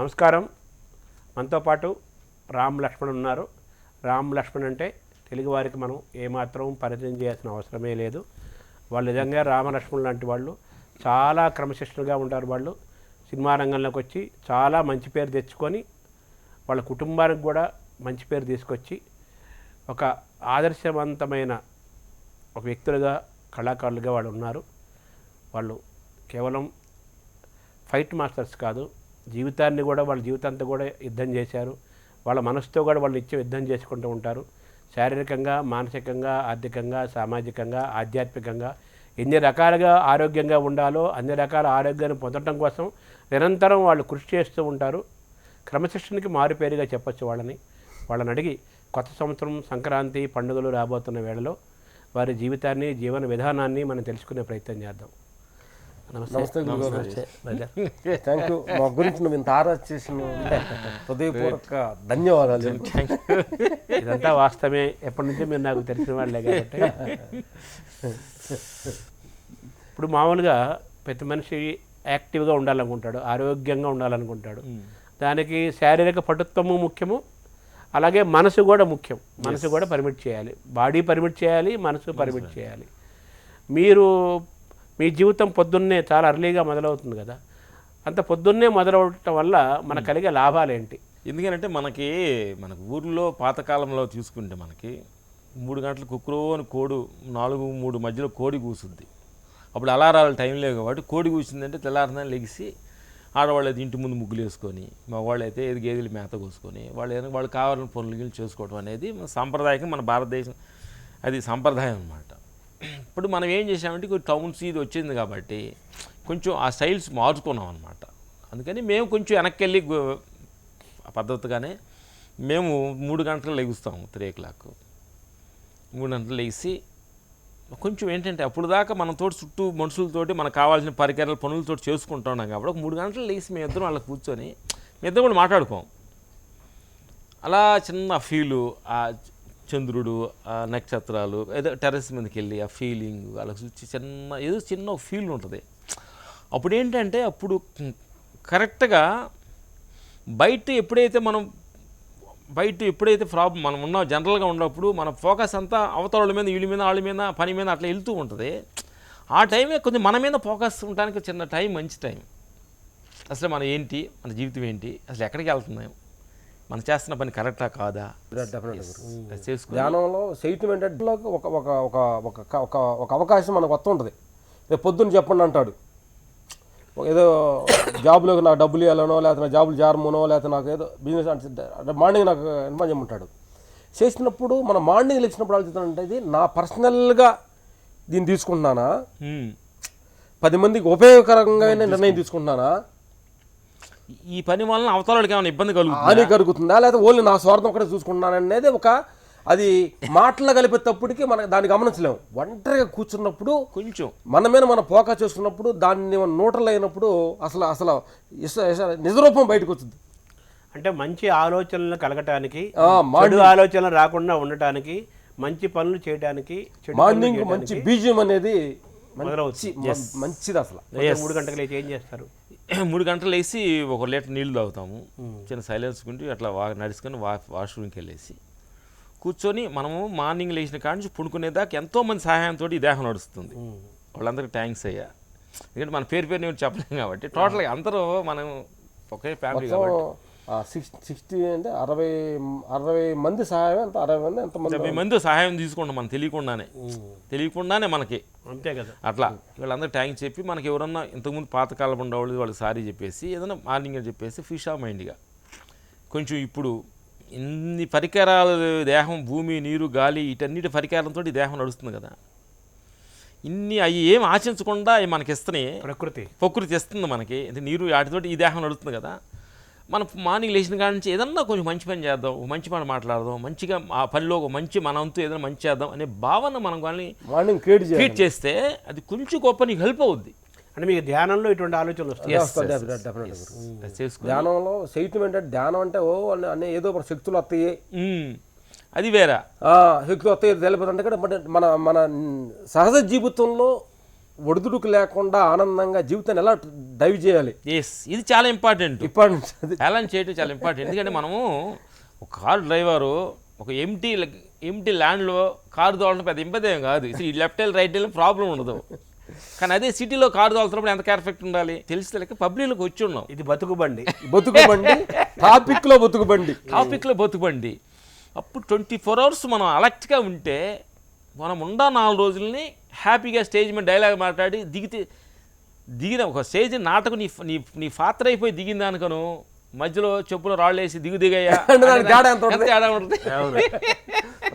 నమస్కారం. మనతో పాటు రామ్ లక్ష్మణ్ ఉన్నారు. రామ్ లక్ష్మణ్ అంటే తెలుగువారికి మనం ఏమాత్రం పరిచయం చేయాల్సిన అవసరమే లేదు. వాళ్ళు నిజంగా రామలక్ష్మణ్ లాంటి వాళ్ళు, చాలా క్రమశిక్షణగా ఉంటారు. వాళ్ళు సినిమా రంగంలోకి వచ్చి చాలా మంచి పేరు తెచ్చుకొని వాళ్ళ కుటుంబానికి కూడా మంచి పేరు తీసుకొచ్చి ఒక ఆదర్శవంతమైన ఒక వ్యక్తులుగా, కళాకారులుగా వాళ్ళు ఉన్నారు. వాళ్ళు కేవలం ఫైట్ మాస్టర్స్ కాదు, జీవితాన్ని కూడా వాళ్ళ జీవితాంతా కూడా యుద్ధం చేశారు. వాళ్ళ మనసుతో కూడా వాళ్ళు నిత్యం యుద్ధం చేసుకుంటూ ఉంటారు. శారీరకంగా, మానసికంగా, ఆర్థికంగా, సామాజికంగా, ఆధ్యాత్మికంగా ఎన్ని రకాలుగా ఆరోగ్యంగా ఉండాలో అన్ని రకాల ఆరోగ్యాన్ని పొందడం కోసం నిరంతరం వాళ్ళు కృషి చేస్తూ ఉంటారు. క్రమశిక్షణకి మారుపేరుగా చెప్పచ్చు వాళ్ళని అడిగి కొత్త సంవత్సరం, సంక్రాంతి పండుగలు రాబోతున్న వేళలో వారి జీవితాన్ని, జీవన విధానాన్ని మనం తెలుసుకునే ప్రయత్నం చేద్దాం. నమస్తే థ్యాంక్ యూ. మా గురించి నువ్వు ఇంత ఆరాధన చేసిన హృదయపూర్వక ధన్యవాదాలు. ఇదంతా వాస్తవమే. ఎప్పటి నుంచో మీరు నాకు తెలిసిన వాళ్ళే కాబట్టి. ఇప్పుడు మామూలుగా ప్రతి మనిషి యాక్టివ్గా ఉండాలనుకుంటాడు, ఆరోగ్యంగా ఉండాలనుకుంటాడు. దానికి శారీరక పటుత్వము ముఖ్యము, అలాగే మనసు కూడా ముఖ్యం. మనసు కూడా పర్మిట్ చేయాలి, బాడీ పర్మిట్ చేయాలి, మనసు పర్మిట్ చేయాలి. మీరు మీ జీవితం పొద్దున్నే చాలా అర్లీగా మొదలవుతుంది కదా, అంత పొద్దున్నే మొదలవటం వల్ల మనకు కలిగే లాభాలు ఏంటి? ఎందుకంటే మనకు ఊర్లో పాతకాలంలో తీసుకుంటే మనకి 3 గంటలకు కుక్కురోని కోడు 4-3 మధ్యలో కోడి కూసుద్ది. అప్పుడు అలారాలు టైం లేవు కాబట్టి కోడి కూసిందంటే తెల్లారిన లెగిసి ఆడవాళ్ళు అయితే ఇంటి ముందు ముగ్గులు వేసుకొని, మగవాళ్ళు అయితే గేదెలు మేత కోసుకొని వాళ్ళు కావాలని పనులు చేసుకోవడం అనేది మన సాంప్రదాయకం. మన భారతదేశం అది సాంప్రదాయం అన్నమాట. ఇప్పుడు మనం ఏం చేసామంటే టౌన్స్ ఇది వచ్చింది కాబట్టి కొంచెం ఆ స్టైల్స్ మార్చుకున్నాం అనమాట. అందుకని మేము కొంచెం వెనక్కి వెళ్ళి పద్ధతిగానే మేము 3 గంటలు లెగుస్తాము. 3 o'clock 3 గంటలు లెగిసి కొంచెం ఏంటంటే అప్పుడు దాకా మనతోటి చుట్టూ మనుషులతోటి మనకు కావాల్సిన పరికరాల పనులతో చేసుకుంటున్నాం కాబట్టి ఒక 3 గంటలు లేచి మేము ఇద్దరం అలా కూర్చొని మేము ఇద్దరం కూడా మాట్లాడుకోం. అలా చిన్న ఫీలు, ఆ చంద్రుడు, ఆ నక్షత్రాలు, ఏదో టెర్రస్ మీదకి వెళ్ళి ఆ ఫీలింగ్ అలా చూసి చిన్న ఫీల్ ఉంటుంది. అప్పుడు ఏంటంటే అప్పుడు కరెక్ట్గా బయట ఎప్పుడైతే మనం ఉన్నాం జనరల్గా ఉన్నప్పుడు మన ఫోకస్ అంతా అవతల మీద, వీళ్ళ మీద, వాళ్ళ మీద, పని మీద అట్లా వెళ్తూ ఉంటుంది. ఆ టైమే కొంచెం మన మీద ఫోకస్ ఉండడానికి చిన్న టైం, మంచి టైం. అసలు మన జీవితం ఏంటి, అసలు ఎక్కడికి వెళ్తున్నాం, మనం చేస్తున్న పని కరెక్టా కాదా, ధ్యానంలో సెయిట్మెంట్ ఒక అవకాశం మనకు వస్తూ ఉంటుంది. రేపు పొద్దున్న చెప్పండి అంటాడు, ఏదో జాబులోకి నాకు డబ్బులు ఇవ్వాలనో, లేకపోతే నా జాబులు జారమనో, లేకపోతే నాకు ఏదో బిజినెస్ అంటే మార్నింగ్ నాకు ఇన్ఫార్మ్ చేయమంటాడు. చేసినప్పుడు మనం మార్నింగ్ లేచినప్పుడు ఆలోచిస్తానంటే ఇది నా పర్సనల్గా దీన్ని తీసుకుంటున్నానా, 10 మందికి ఉపయోగకరంగా నిర్ణయం తీసుకుంటున్నానా, ఈ పని వలన అవతలకి ఏమైనా ఇబ్బంది కలుగుతుందా, లేదా ఓన్లీ నా స్వార్థం ఒకటే చూసుకుంటున్నాను అనేది అది మాటలు కలిపేటప్పటికి మనకు దాన్ని గమనించలేము. ఒంటరిగా కూర్చున్నప్పుడు కొంచెం మన మీద మనం ఫోకస్ చేసుకున్నప్పుడు దాన్ని న్యూట్రల్ అయినప్పుడు అసలు నిజరూపం బయటకు వచ్చింది. అంటే మంచి ఆలోచనలు కలగటానికి, చెడు ఆలోచనలు రాకుండా ఉండటానికి, మంచి పనులు చేయడానికి మార్నింగ్ మంచి బీజం అనేది మంచిది. అసలు 3 గంటలకు లేచి ఏం చేస్తారు? 3 గంటలు వేసి 1 లీటర్ నీళ్ళు తాగుతాము. చిన్న సైలెన్స్ కుంటూ అట్లా నడుచుకొని వాష్రూమ్కి వెళ్ళేసి కూర్చొని మనము మార్నింగ్ లేచిన కాడి నుంచి పుడుకునేదాకా ఎంతోమంది సహాయంతో ఈ దేహం నడుస్తుంది. వాళ్ళందరికీ థ్యాంక్స్ అయ్యా. ఎందుకంటే మన పేరు నేను చెప్పలేము కాబట్టి టోటల్గా అందరూ మనం ఒకే ఫ్యామిలీ కాబట్టి 60 అంటే 60 మంది సహాయం, ఎంత 60 మంది సహాయం తీసుకుంటాం మనం తెలియకుండానే మనకి, అంతే కదా. అట్లా వీళ్ళందరూ థ్యాంక్స్ చెప్పి మనకి ఎవరన్నా ఇంతకుముందు పాతకాలం ఉండేవాళ్ళు వాళ్ళకి సారీ చెప్పేసి ఏదైనా మార్నింగ్ చెప్పేసి ఫిష్ ఆఫ్ మైండ్గా కొంచెం ఇప్పుడు ఇన్ని పరికరాలు, దేహం, భూమి, నీరు, గాలి, వీటన్నిటి పరికరాలతో ఈ దేహం నడుస్తుంది కదా. ఇన్ని అవి ఏం ఆశించకుండా అవి మనకి ఇస్తున్నాయి, ప్రకృతి ఇస్తుంది మనకి. నీరు వాటితోటి ఈ దేహం నడుస్తుంది కదా. మనం మార్నింగ్ లేచిన కాడి నుంచి ఏదన్నా కొంచెం మంచి పని చేద్దాం, మంచి మాట మాట్లాడదాం, మంచిగా ఆ పనిలో మంచి మనంతు ఏదైనా మంచి చేద్దాం అనే భావన మనం కానీ మార్నింగ్ క్రియేట్ చేస్తే అది కొంచెం గొప్ప నీకు హెల్ప్ అవుద్ది. అంటే మీకు ధ్యానంలో ఇటువంటి ఆలోచనలు ధ్యానంలో సెయిట్మెంట్ అంటే ధ్యానం అంటే అనే ఏదో శక్తులు వస్తాయి, అది వేరే శక్తులు వస్తాయి తెలియదంటే కూడా మన మన సహజ జీవితంలో ఒడిదుడుకు లేకుండా ఆనందంగా జీవితాన్ని ఎలా డైవ్ చేయాలి. ఇది చాలా ఇంపార్టెంట్. ఇప్పుడు బ్యాలెన్స్ చేయడం చాలా ఇంపార్టెంట్. ఎందుకంటే మనము ఒక కారు డ్రైవరు ఒక ఎంటీ ల్యాండ్లో కారు తోలడం పెద్ద ఇబ్బంది ఏం కాదు. ఈ లెఫ్ట్ వెళ్ళి రైట్ వెళ్ళి ప్రాబ్లం ఉండదు. కానీ అదే సిటీలో కారు తోలుతున్నప్పుడు ఎంత కేర్ఫెక్ట్ ఉండాలి తెలిస్తే పబ్లిక్లోకి వచ్చి ఉన్నాం. ఇది బతుకుబండి టాపిక్లో బతుకుబండి. అప్పుడు 24 hours మనం అలర్ట్గా ఉంటే మనం 4 రోజుల్ని హ్యాపీగా స్టేజ్ మీద డైలాగ్ మాట్లాడి దిగిన ఒక స్టేజ్ నాటకం నీ పాత్ర అయిపోయి దిగిన దానికను మధ్యలో చెప్పులో రాళ్ళు వేసి దిగయ్యా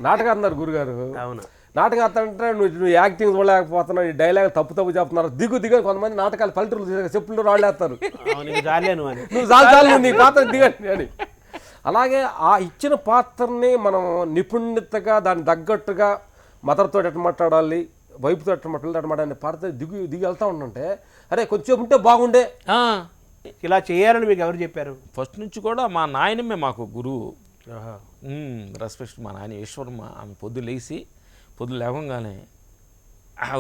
నాటకం అన్నారు గురుగారు. నాటకం అంటే నువ్వు యాక్టింగ్ చూడలేకపోతున్నావు, ఈ డైలాగ్ తప్పు చెప్తున్నారు, దిగు కొంతమంది నాటకాలు పల్లెటూరు చెప్పులు రాళ్ళు వేస్తారు, నువ్వు చాలు నీ పాత్ర దిగండి అని. అలాగే ఆ ఇచ్చిన పాత్రని మనం నిపుణతగా దాన్ని తగ్గట్టుగా మదర్తో ఎట్ట మాట్లాడాలి, వైపుతో ఎట్ట మాట్లాడాలి పాత్ర దిగి వెళ్తా ఉంటుంటే అరే కొంచెం ఉంటే బాగుండే. ఇలా చేయాలని మీకు ఎవరు చెప్పారు? ఫస్ట్ నుంచి కూడా మా నాయనమ్మే మాకు గురువు. రెస్పెక్ట్ మా నాయన ఈశ్వరమ్మ. ఆమె పొద్దున లేవగానే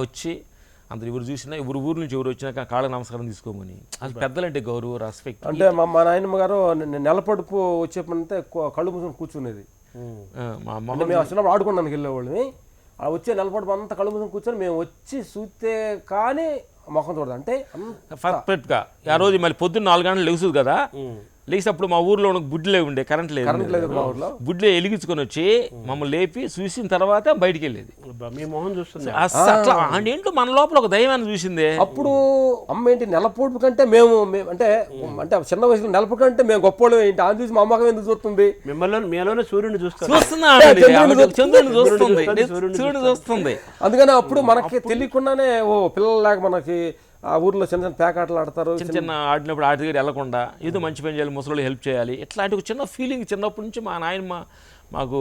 వచ్చి అందరు ఎవరు చూసినా ఎవరు ఊరు నుంచి ఎవరు వచ్చినా కాళ్ళ నమస్కారం తీసుకోమని. అది పెద్దలంటే గౌరవం, రెస్పెక్ట్. అంటే మా నాయనమ్మ గారు నెలపడుపు వచ్చేపంటే కళ్ళు మూసుకొని కూర్చునేది. మా అమ్మ మేము వచ్చినప్పుడు ఆడుకోవడానికి వెళ్ళేవాళ్ళని, వచ్చే నెలపడుపు అంతా కళ్ళు మూసుకొని కూర్చొని మేము వచ్చి చూస్తే కానీ మొఖం చూడదు. అంటే పర్ఫెక్ట్గా ఆ రోజు మళ్ళీ పొద్దున్న 4 గంటలు లెగుస్తుంది కదా, లేచినప్పుడు మా ఊర్లో బుడ్లే ఉండే, కరెంట్ లేదు, బుడ్లే వెలిగించుకొని వచ్చి మమ్మల్ని లేపి చూసిన తర్వాత బయటికి వెళ్ళేది. మీ మొహం చూస్తుంది అట్లా ఏంటో మన లోపల ఒక దైవాన్ని చూసిందే. అప్పుడు అమ్మ ఏంటి నెలపొడుపు కంటే మేము అంటే చిన్న వయసులో నెలపొడుపు కంటే మేము గొప్పవాళ్ళం ఏంటి, ఆమె చూసి మా అమ్మకం ఎందుకు చూస్తుంది, మీలోనే సూర్యుని చూస్తుంది. అందుకని అప్పుడు మనకి తెలియకుండానే పిల్లలాగా మనకి ఆ ఊర్లో చిన్న పేకాటలు ఆడతారు, చిన్న ఆడినప్పుడు ఆడి దగ్గర వెళ్ళకుండా ఏదో మంచి పని చేయాలి, ముసలి హెల్ప్ చేయాలి, ఇట్లాంటి ఒక చిన్న ఫీలింగ్ చిన్నప్పటి నుంచి మా నాయనమ్మ మాకు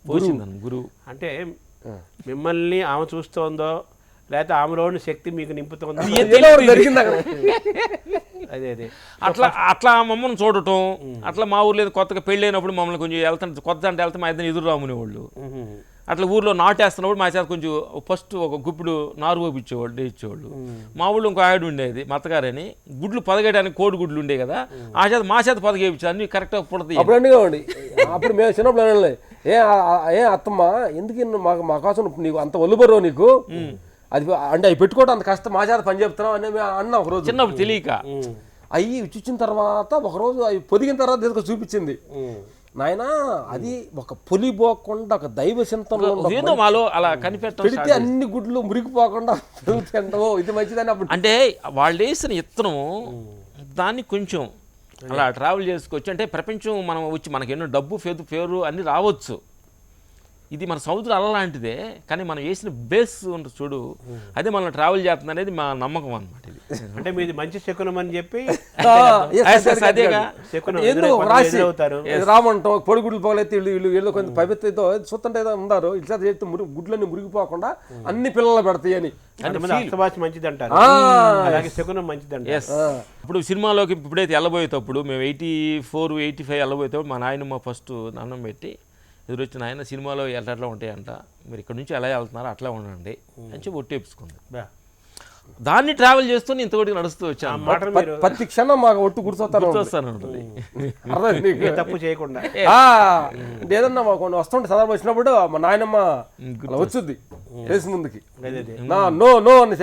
పోసిందని గురువు. అంటే మిమ్మల్ని ఆమె చూస్తోందో లేకపోతే ఆమెలోని శక్తి మీకు నింపుతోందో అదే అట్లా మమ్మల్ని చూడటం. అట్లా మా ఊర్లో కొత్తగా పెళ్ళి అయినప్పుడు మమ్మల్ని కొంచెం కొత్త అంటే వెళ్తే మా ఇద్దరు ఎదురు రామునేవాళ్ళు. అట్లా ఊర్లో నాటేస్తున్నప్పుడు మా చేత కొంచెం ఫస్ట్ ఒక గుప్పుడు నారు పోపించేవాళ్ళు, ఇచ్చేవాళ్ళు. మా ఊళ్ళో ఇంకో ఆవిడ ఉండేది మత్తగారని, గుడ్లు పొదగేయడానికి కోడి గుడ్లు ఉండే కదా, ఆ చేత మా చేత పొదగేయించారు, అన్ని కరెక్ట్గా పుడతాయి. అప్పుడు మేము చిన్నప్పుడు ఏ అత్తమ్మ ఎందుకు మా కోసం నీకు అంత ఒలుబరో నీకు, అది అంటే అవి పెట్టుకోవడం అంత కష్టం, మా చేత పని చెప్తున్నాం అని అన్న ఒకరోజు చిన్నప్పుడు తెలియక. అవి చూసిన తర్వాత ఒకరోజు అవి పొదిగిన తర్వాత తీసుకొని చూపించింది, నాయన అది ఒక పొలిపోకుండా ఒక దైవ చింతనలో మాలో అలా కనిపెడితే అన్ని గుడ్లు మురిగిపోకుండా ఇది మంచిదని. అప్పుడు అంటే వాళ్ళు వేసిన ఇత్తనం దాన్ని కొంచెం అలా ట్రావెల్ చేసుకోవచ్చు. అంటే ప్రపంచం మనం వచ్చి మనకి ఎన్నో డబ్బు పేరు అన్నీ రావచ్చు, ఇది మన సముద్రం అలాంటిదే, కానీ మనం వేసిన బేస్ ఉంటుంది చూడు, అదే మనం ట్రావెల్ చేస్తుంది అనేది మా నమ్మకం అనమాట. ఇది అంటే మీది మంచి శకునం అని చెప్పి రామంటాం, పొడిగుడ్లు పోగలైతే వీళ్ళు కొంచెం పవిత్రతో చూస్తుంటే ఏదో ఉన్నారు, ఇట్లా చేస్తే గుడ్లన్నీ మురిగిపోకుండా అన్ని పిల్లలు పెడతాయి అని. అష్టభాష మంచిది అంటారు, అలాగే శకునం మంచిది అంటారు. ఇప్పుడు సినిమాలోకి ఇప్పుడైతే వెళ్ళబోయేటప్పుడు మేము 84, 85 వెళ్ళబోయేటప్పుడు మా నాయనమ్మ ఫస్ట్ అన్నం పెట్టి ఎదురొచ్చిన ఆయన సినిమాలో ఎట్లా ఉంటాయంట, మీరు ఇక్కడ నుంచి ఎలా వెళ్తున్నారో అట్లా ఉండండి అని చెప్పి ఒట్టేపుకుంది. దాన్ని ట్రావెల్ చేస్తూ ఇంతవరకు నడుస్తూ వచ్చాను. ప్రతి క్షణం మాకు ఒట్టు గుర్తొస్తాను తప్పు చేయకుండా. ఏదన్నా మాకు వస్తుంటే సందర్భం వచ్చినప్పుడు మా నాయనమ్మ వచ్చుద్ది ఫేస్ ముందుకి, నో అని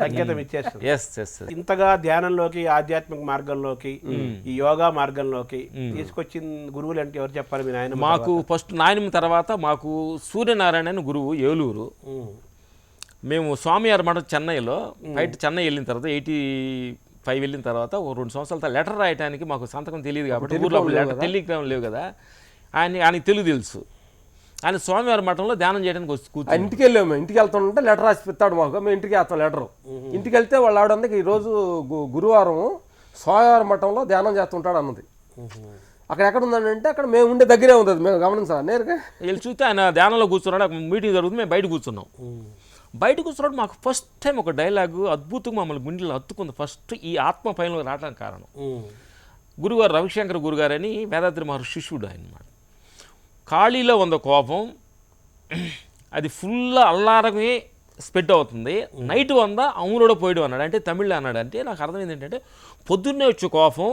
సంకేతం ఇచ్చేస్తుంది. ఇంతగా ధ్యానంలోకి, ఆధ్యాత్మిక మార్గంలోకి, ఈ యోగా మార్గంలోకి తీసుకొచ్చిన గురువులు అంటే ఎవరు చెప్పాలి? మీ నాయనమ్మ. మాకు ఫస్ట్ నాయనమ్మ తర్వాత మాకు సూర్యనారాయణ గురువు ఏలూరు. మేము స్వామివారి మఠం చెన్నైలో బయట చెన్నై వెళ్ళిన తర్వాత 85 వెళ్ళిన తర్వాత ఒక 2 సంవత్సరాల తర్వాత లెటర్ రాయడానికి మాకు సంతకం తెలియదు కాబట్టి ఊళ్ళో లెటర్ టెలిగ్రామ్ లేవు కదా, ఆయనకి తెలుగు తెలుసు. ఆయన స్వామివారి మఠంలో ధ్యానం చేయడానికి కూర్చొని ఇంటికి వెళ్ళాము. ఇంటికి వెళ్తుంటే లెటర్ రాసి పెడతాడు మాకు, మేము ఇంటికి వేస్తాం లెటరు. ఇంటికి వెళ్తే వాళ్ళు ఆవిడందుకు ఈరోజు గురువారం స్వామివారి మఠంలో ధ్యానం చేస్తుంటాడు అన్నది. అక్కడ ఎక్కడ ఉందంటే అక్కడ మేము ఉండే దగ్గరే ఉంది, మేము గమనించాలి. నేరుగా వెళ్ళి చూస్తే ఆయన ధ్యానంలో కూర్చున్నాడు, మీటింగ్ జరుగుతుంది, మేము బయట కూర్చున్నాం. బయట కూర్చున్నాడు మాకు ఫస్ట్ టైం ఒక డైలాగు అద్భుతంగా మమ్మల్ని గుండెలో హత్తుకుంది. ఫస్ట్ ఈ ఆత్మ పైన రావడానికి కారణం గురుగారు రవిశంకర్ గురుగారు అని వేదాద్రి మహర్షి శిష్యుడు ఆయన. ఖాళీలో ఉన్న కోపం అది ఫుల్ అల్లారమే స్ప్రెడ్ అవుతుంది. నైట్ 100 அவங்களோட போய்டும் అన్నాడు. అంటే తమిళ్లో అన్నాడు. అంటే నాకు అర్థమైంది ఏంటంటే పొద్దున్నే వచ్చే కోపం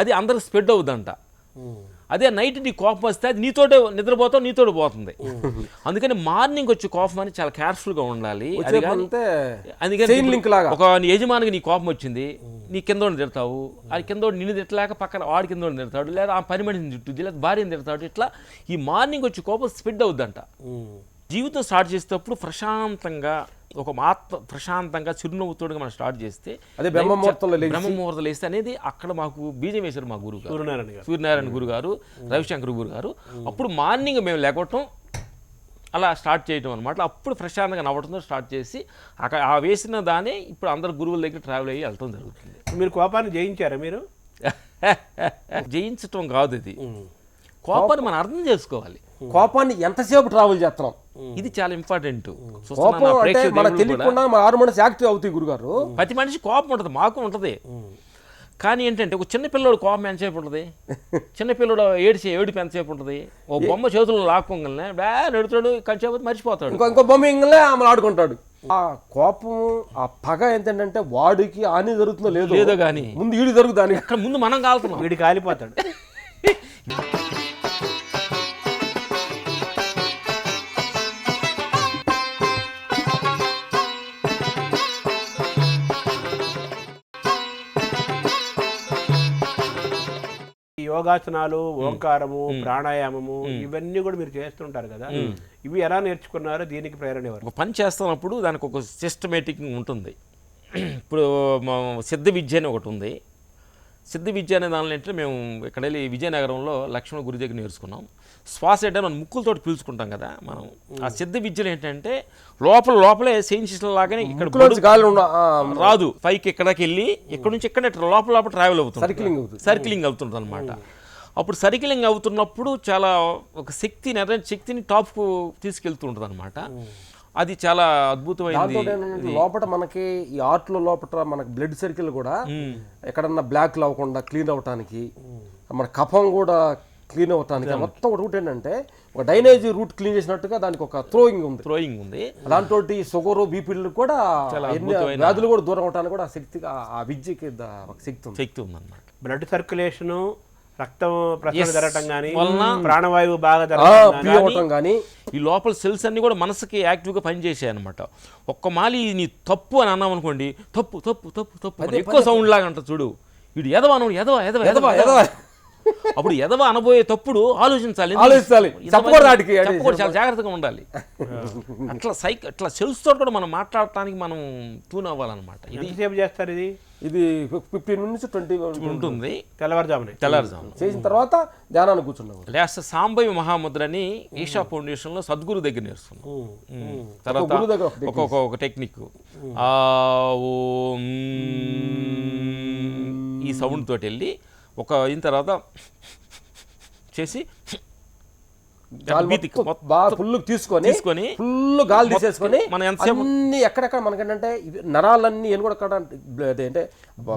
అది అందరికి స్ప్రెడ్ అవుద్దంట. అదే నైట్ నీ కోపం వస్తే అది నీతోటే నిద్రపోతావు, నీతోటి పోతుంది. అందుకని మార్నింగ్ వచ్చి కోపం అని చాలా కేర్ఫుల్గా ఉండాలి. అందుకని ఒక యజమానికి నీ కోపం వచ్చింది, నీ కిందోడిని తిడతావు, అది కిందోడు నిన్ను తిట్టలేక పక్కన వాడి కిందోడిని తిడతాడు, లేదా ఆ పని మనిషిని తిట్టుద్ది, లేదా భార్యని తిడతాడు. ఇట్లా ఈ మార్నింగ్ వచ్చి కోపం స్ప్రెడ్ అవుద్దంట. జీవితం స్టార్ట్ చేసేటప్పుడు ప్రశాంతంగా ప్రశాంతంగా చిరునవ్వుతోడుగా మనం స్టార్ట్ చేస్తే బ్రహ్మముహూర్తంలో లేస్తే అనేది అక్కడ మాకు బీజం వేశారు మా గురువు సూర్యనారాయణ గురు గారు, రవిశంకర్ గురు గారు. అప్పుడు మార్నింగ్ మేము లేకపోవటం అలా స్టార్ట్ చేయటం అనమాట. అప్పుడు ప్రశాంతంగా నవ్వటంతో స్టార్ట్ చేసి అక్కడ ఆ వేసిన దానే ఇప్పుడు అందరు గురువుల దగ్గర ట్రావెల్ అయ్యి వెళ్ళటం జరుగుతుంది. మీరు కోపాన్ని జయించారా? మీరు జయించటం కాదు, ఇది కోపాన్ని మనం అర్థం చేసుకోవాలి. కోపాన్ని ఎంతసేపు ట్రావెల్ చేస్తున్నాం, ఇది చాలా ఇంపార్టెంట్. తెలియకుండా మన 6 మనసు యాక్టివ్ అవుతాయి గురుగారు. ప్రతి మనిషి కోపం ఉంటుంది, మాకు ఉంటుంది. కానీ ఏంటంటే ఒక చిన్నపిల్లడు కోపం ఎంతసేపు ఉంటుంది, చిన్నపిల్లడు ఏడుపు ఎంతసేపు ఉంటుంది. ఓ బొమ్మ చేతుల్లో లాక్కోగలనే నడుతాడు, కంచేపు మర్చిపోతాడు, ఇంకో బొమ్మ ఇంగలే ఆమె ఆడుకుంటాడు. ఆ కోపం ఆ పగ ఏంటంటే వాడికి హాని జరుగుతుందో లేదో కానీ ముందు వీడి జరుగుతుంది, అక్కడ ముందు మనం కాలుతున్నాం, వీడి కాలిపోతాడు. యోగాసనాలు, ఓంకారము, ప్రాణాయామము ఇవన్నీ కూడా మీరు చేస్తుంటారు కదా, ఇవి ఎలా నేర్చుకున్నారు? దీనికి ప్రేరణ ఎవరు? ఒక పని చేస్తున్నప్పుడు దానికి ఒక సిస్టమేటిక్ ఉంటుంది. ఇప్పుడు సిద్ధ విద్య అని ఒకటి ఉంది. సిద్ధ విద్య అనే దానిలో ఏంటంటే మేము ఇక్కడ వెళ్ళి విజయనగరంలో లక్ష్మణ గురి దగ్గర నేర్చుకున్నాం. శ్వాస ఏంటంటే మనం ముక్కులతో పీల్చుకుంటాం కదా మనం. ఆ సిద్ధ విద్యలో ఏంటంటే లోపలే సెయిన్ లాగానే ఇక్కడ రాదు, పైకి ఇక్కడికి వెళ్ళి ఇక్కడ నుంచి ఇక్కడ లోపల ట్రావెల్ అవుతుంది, సర్కిలింగ్ అవుతుంది అనమాట. అప్పుడు సర్కిలింగ్ అవుతున్నప్పుడు చాలా ఒక శక్తిని టాప్కు తీసుకెళ్తుంటుంది అనమాట. అది చాలా అద్భుతమైనది. లోపల మనకి ఈ ఆర్ట్లో లోపల మనకి బ్లడ్ సర్కిల్ కూడా ఎక్కడన్నా బ్లాక్ అవ్వకుండా క్లీన్ అవటానికి, మన కఫం కూడా క్లీన్ అవటానికి మొత్తం రూట్ ఏంటంటే ఒక డ్రైనేజ్ రూట్ క్లీన్ చేసినట్టుగా దానికి ఒక థ్రోయింగ్ ఉంది. అలాంటి షుగర్, బీపీలు కూడా వ్యాధులు కూడా దూరం అవటానికి కూడా ఆ విద్యకి శక్తి ఉంది అన్నమాట. బ్లడ్ సర్క్యులేషన్, రక్తం ప్రసరణ జరగటం కానీ, ప్రాణవాయువు బాగా జరగటం కానీ, ఈ లోపల సెల్స్ అన్ని కూడా మనసుకి యాక్టివ్గా పనిచేసాయి అనమాట. ఒక్క మాలి నీ తప్పు అని అన్నాం అనుకోండి, తప్పు తప్పు తప్పు తప్పు ఎక్కువ సౌండ్ లాగా అంట చూడు, వీడు ఎదవ అప్పుడు ఎదవ అనబోయే తప్పుడు ఆలోచించాలి, చాలా జాగ్రత్తగా ఉండాలి. అట్లా సెల్స్ తోటి కూడా మనం మాట్లాడటానికి మనం ట్యూన్ అవ్వాలన్నమాట. ఇది చేస్తారు, ఇది 15 నుంచి 20 ఉంటుంది. తెల్లవారుజామున చేసిన తర్వాత ధ్యానాన్ని కూర్చున్నాం. లాస్ట్ సాంబవి మహాముద్రని ఈషా ఫౌండేషన్ లో సద్గురు దగ్గర నేర్చుకున్నాం. తర్వాత ఒక టెక్నిక్ ఈ సౌండ్ తోటి వెళ్ళి అయిన తర్వాత చేసి ఫుల్ తీసుకొని ఫుల్ గాలి తీసేసుకొని అన్ని ఎక్కడెక్కడ మనకేంటంటే నరాలన్నీ అంటే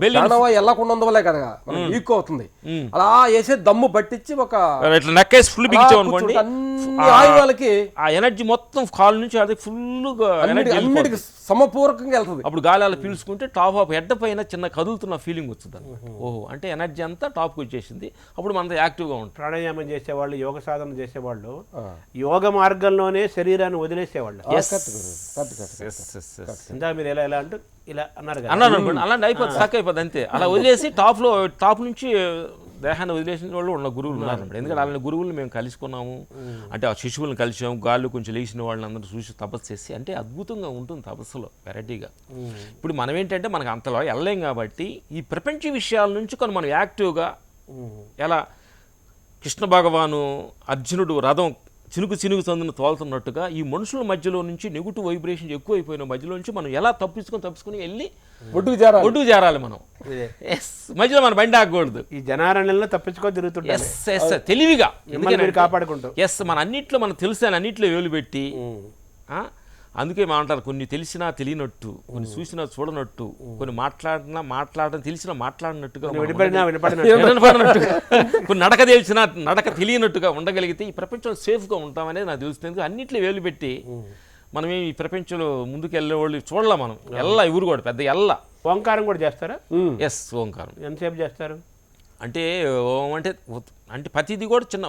వెళ్ళకుండా ఉండవలే కదా మనం వీక్ అవుతుంది. అలా వేసే దమ్ము పట్టించి ఒక వాళ్ళకి ఆ ఎనర్జీ మొత్తం కాలు నుంచి అది ఫుల్ సమపూర్వకంగా వెళ్తుంది. అప్పుడు గాలి అలా పీల్చుకుంటే టాప్ ఆఫ్ హెడ్ పైన చిన్న కదులుతున్న ఫీలింగ్ వస్తుంది. ఓహో అంటే ఎనర్జీ అంతా టాప్కి వచ్చేసింది. అప్పుడు మనతో యాక్టివ్గా ఉంటుంది. ప్రాణాయామం చేసేవాళ్ళు, యోగ సాధన చేసేవాళ్ళు యోగ మార్గంలోనే శరీరాన్ని వదిలేసేవాళ్ళు. ఇందా మీరు ఎలా అంటూ ఇలా అన్నారు అనుకోండి, అలాంటి అయిపోతుంది, స్టక్ అయిపోతుంది అంతే. అలా వదిలేసి టాప్ నుంచి దేహాన్ని వదిలేసిన వాళ్ళు ఉన్న గురువులు ఉన్నారు. ఎందుకంటే అలాంటి గురువులు మేము కలుసుకున్నాము. అంటే ఆ శిశువులను కలిసాము, గాళ్ళు కొంచెం లేచిన వాళ్ళని అందరూ చూసి తపస్సు చేసి, అంటే అద్భుతంగా ఉంటుంది తపస్సులో వెరైటీగా. ఇప్పుడు మనం ఏంటంటే మనకు అంతలో వెళ్ళలేం కాబట్టి ఈ ప్రపంచ విషయాల నుంచి కొన్ని మనం యాక్టివ్గా ఎలా కృష్ణ భగవాను అర్జునుడు రథం చినుకు సందును తోలుతున్నట్టుగా ఈ మనుషుల మధ్యలో నుంచి నెగిటివ్ వైబ్రేషన్ ఎక్కువైపోయిన మధ్యలో నుంచి మనం ఎలా తప్పించుకొని వెళ్ళి ఒడ్డుకు చేరాలి. మనం మధ్యలో మన బండి ఆగకూడదు. ఈ జనారణ్యంలో తప్పించుకొని తిరుగుతుంటాం తెలివిగా కాపాడుకుంటాం. మన అన్నిట్లో మనం తెలిసిన అన్నిట్లో వేలు పెట్టి, అందుకే మాట్లాడారు కొన్ని తెలిసినా తెలియనట్టు, కొన్ని చూసినా చూడనట్టు, కొన్ని మాట్లాడడం తెలిసినా మాట్లాడినట్టుగా, కొన్ని నడక తెలిసినా నడక తెలియనట్టుగా ఉండగలిగితే ఈ ప్రపంచంలో సేఫ్గా ఉంటామనేది నాకు తెలుస్తుంది. అన్నిట్లో వేలు పెట్టి మనం ఈ ప్రపంచంలో ముందుకు వెళ్ళే వాళ్ళు చూడలే మనం ఎల్ల ఎవరు కూడా పెద్ద ఎల్ల ఓంకారం కూడా చేస్తారా? ఎస్ ఓంకారం ఎంతసేపు చేస్తారు? అంటే ఓం అంటే ప్రతిదీ కూడా చిన్న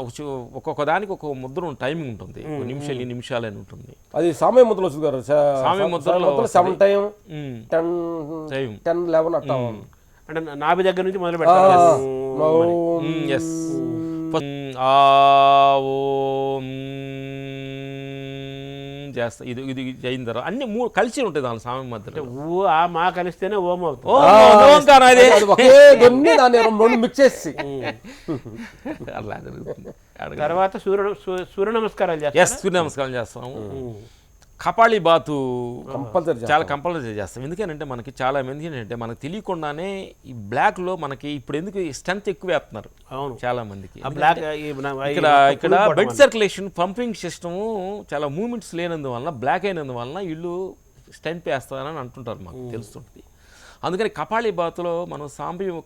ఒక్కొక్క దానికి ఒక్కొక్క ముద్ర టైమింగ్ ఉంటుంది, నిమిషాలు నిమిషాలు అని ఉంటుంది. అది సామయ ముద్రలో వస్తుంది గారు. సామయ ముద్రలో 7 టైం 10 11 అట్టా అంటే నాభి దగ్గర నుంచి మొదలు పెడతారు. ఎస్ ఆ ఓం చేస్తా. ఇది ఇది అయిన తర్వాత అన్ని 3 కలిసి ఉంటాయి దాని సామయ మధ్యలో. ఊ ఆ మా కలిస్తేనే ఓం అవుతుంది. ఓంకారం అదే ఒకే దొన్ని దాన్ని 2 మిక్స్ చేసి అలా జరుగుతుంది. తర్వాత సూర్య నమస్కారాలు చేస్తారు. ఎస్ సూర్య నమస్కారం చేస్తాము. కపాళీ బాతు కంపల్సరీ చాలా కంపల్సరీ చేస్తాం. ఎందుకంటే మనకి చాలా మంది ఏంటంటే మనకు తెలియకుండానే ఈ బ్లాక్లో మనకి ఇప్పుడు ఎందుకు స్ట్రెంత్ ఎక్కువ వేస్తున్నారు చాలా మందికి. ఇక్కడ బ్లడ్ సర్క్యులేషన్ పంపింగ్ సిస్టము చాలా మూమెంట్స్ లేనందువలన బ్లాక్ అయినందువలన వీళ్ళు స్టెంట్ వేస్తారని అంటుంటారు, మాకు తెలుస్తుంది. అందుకని కపాళీ బాతులో మనం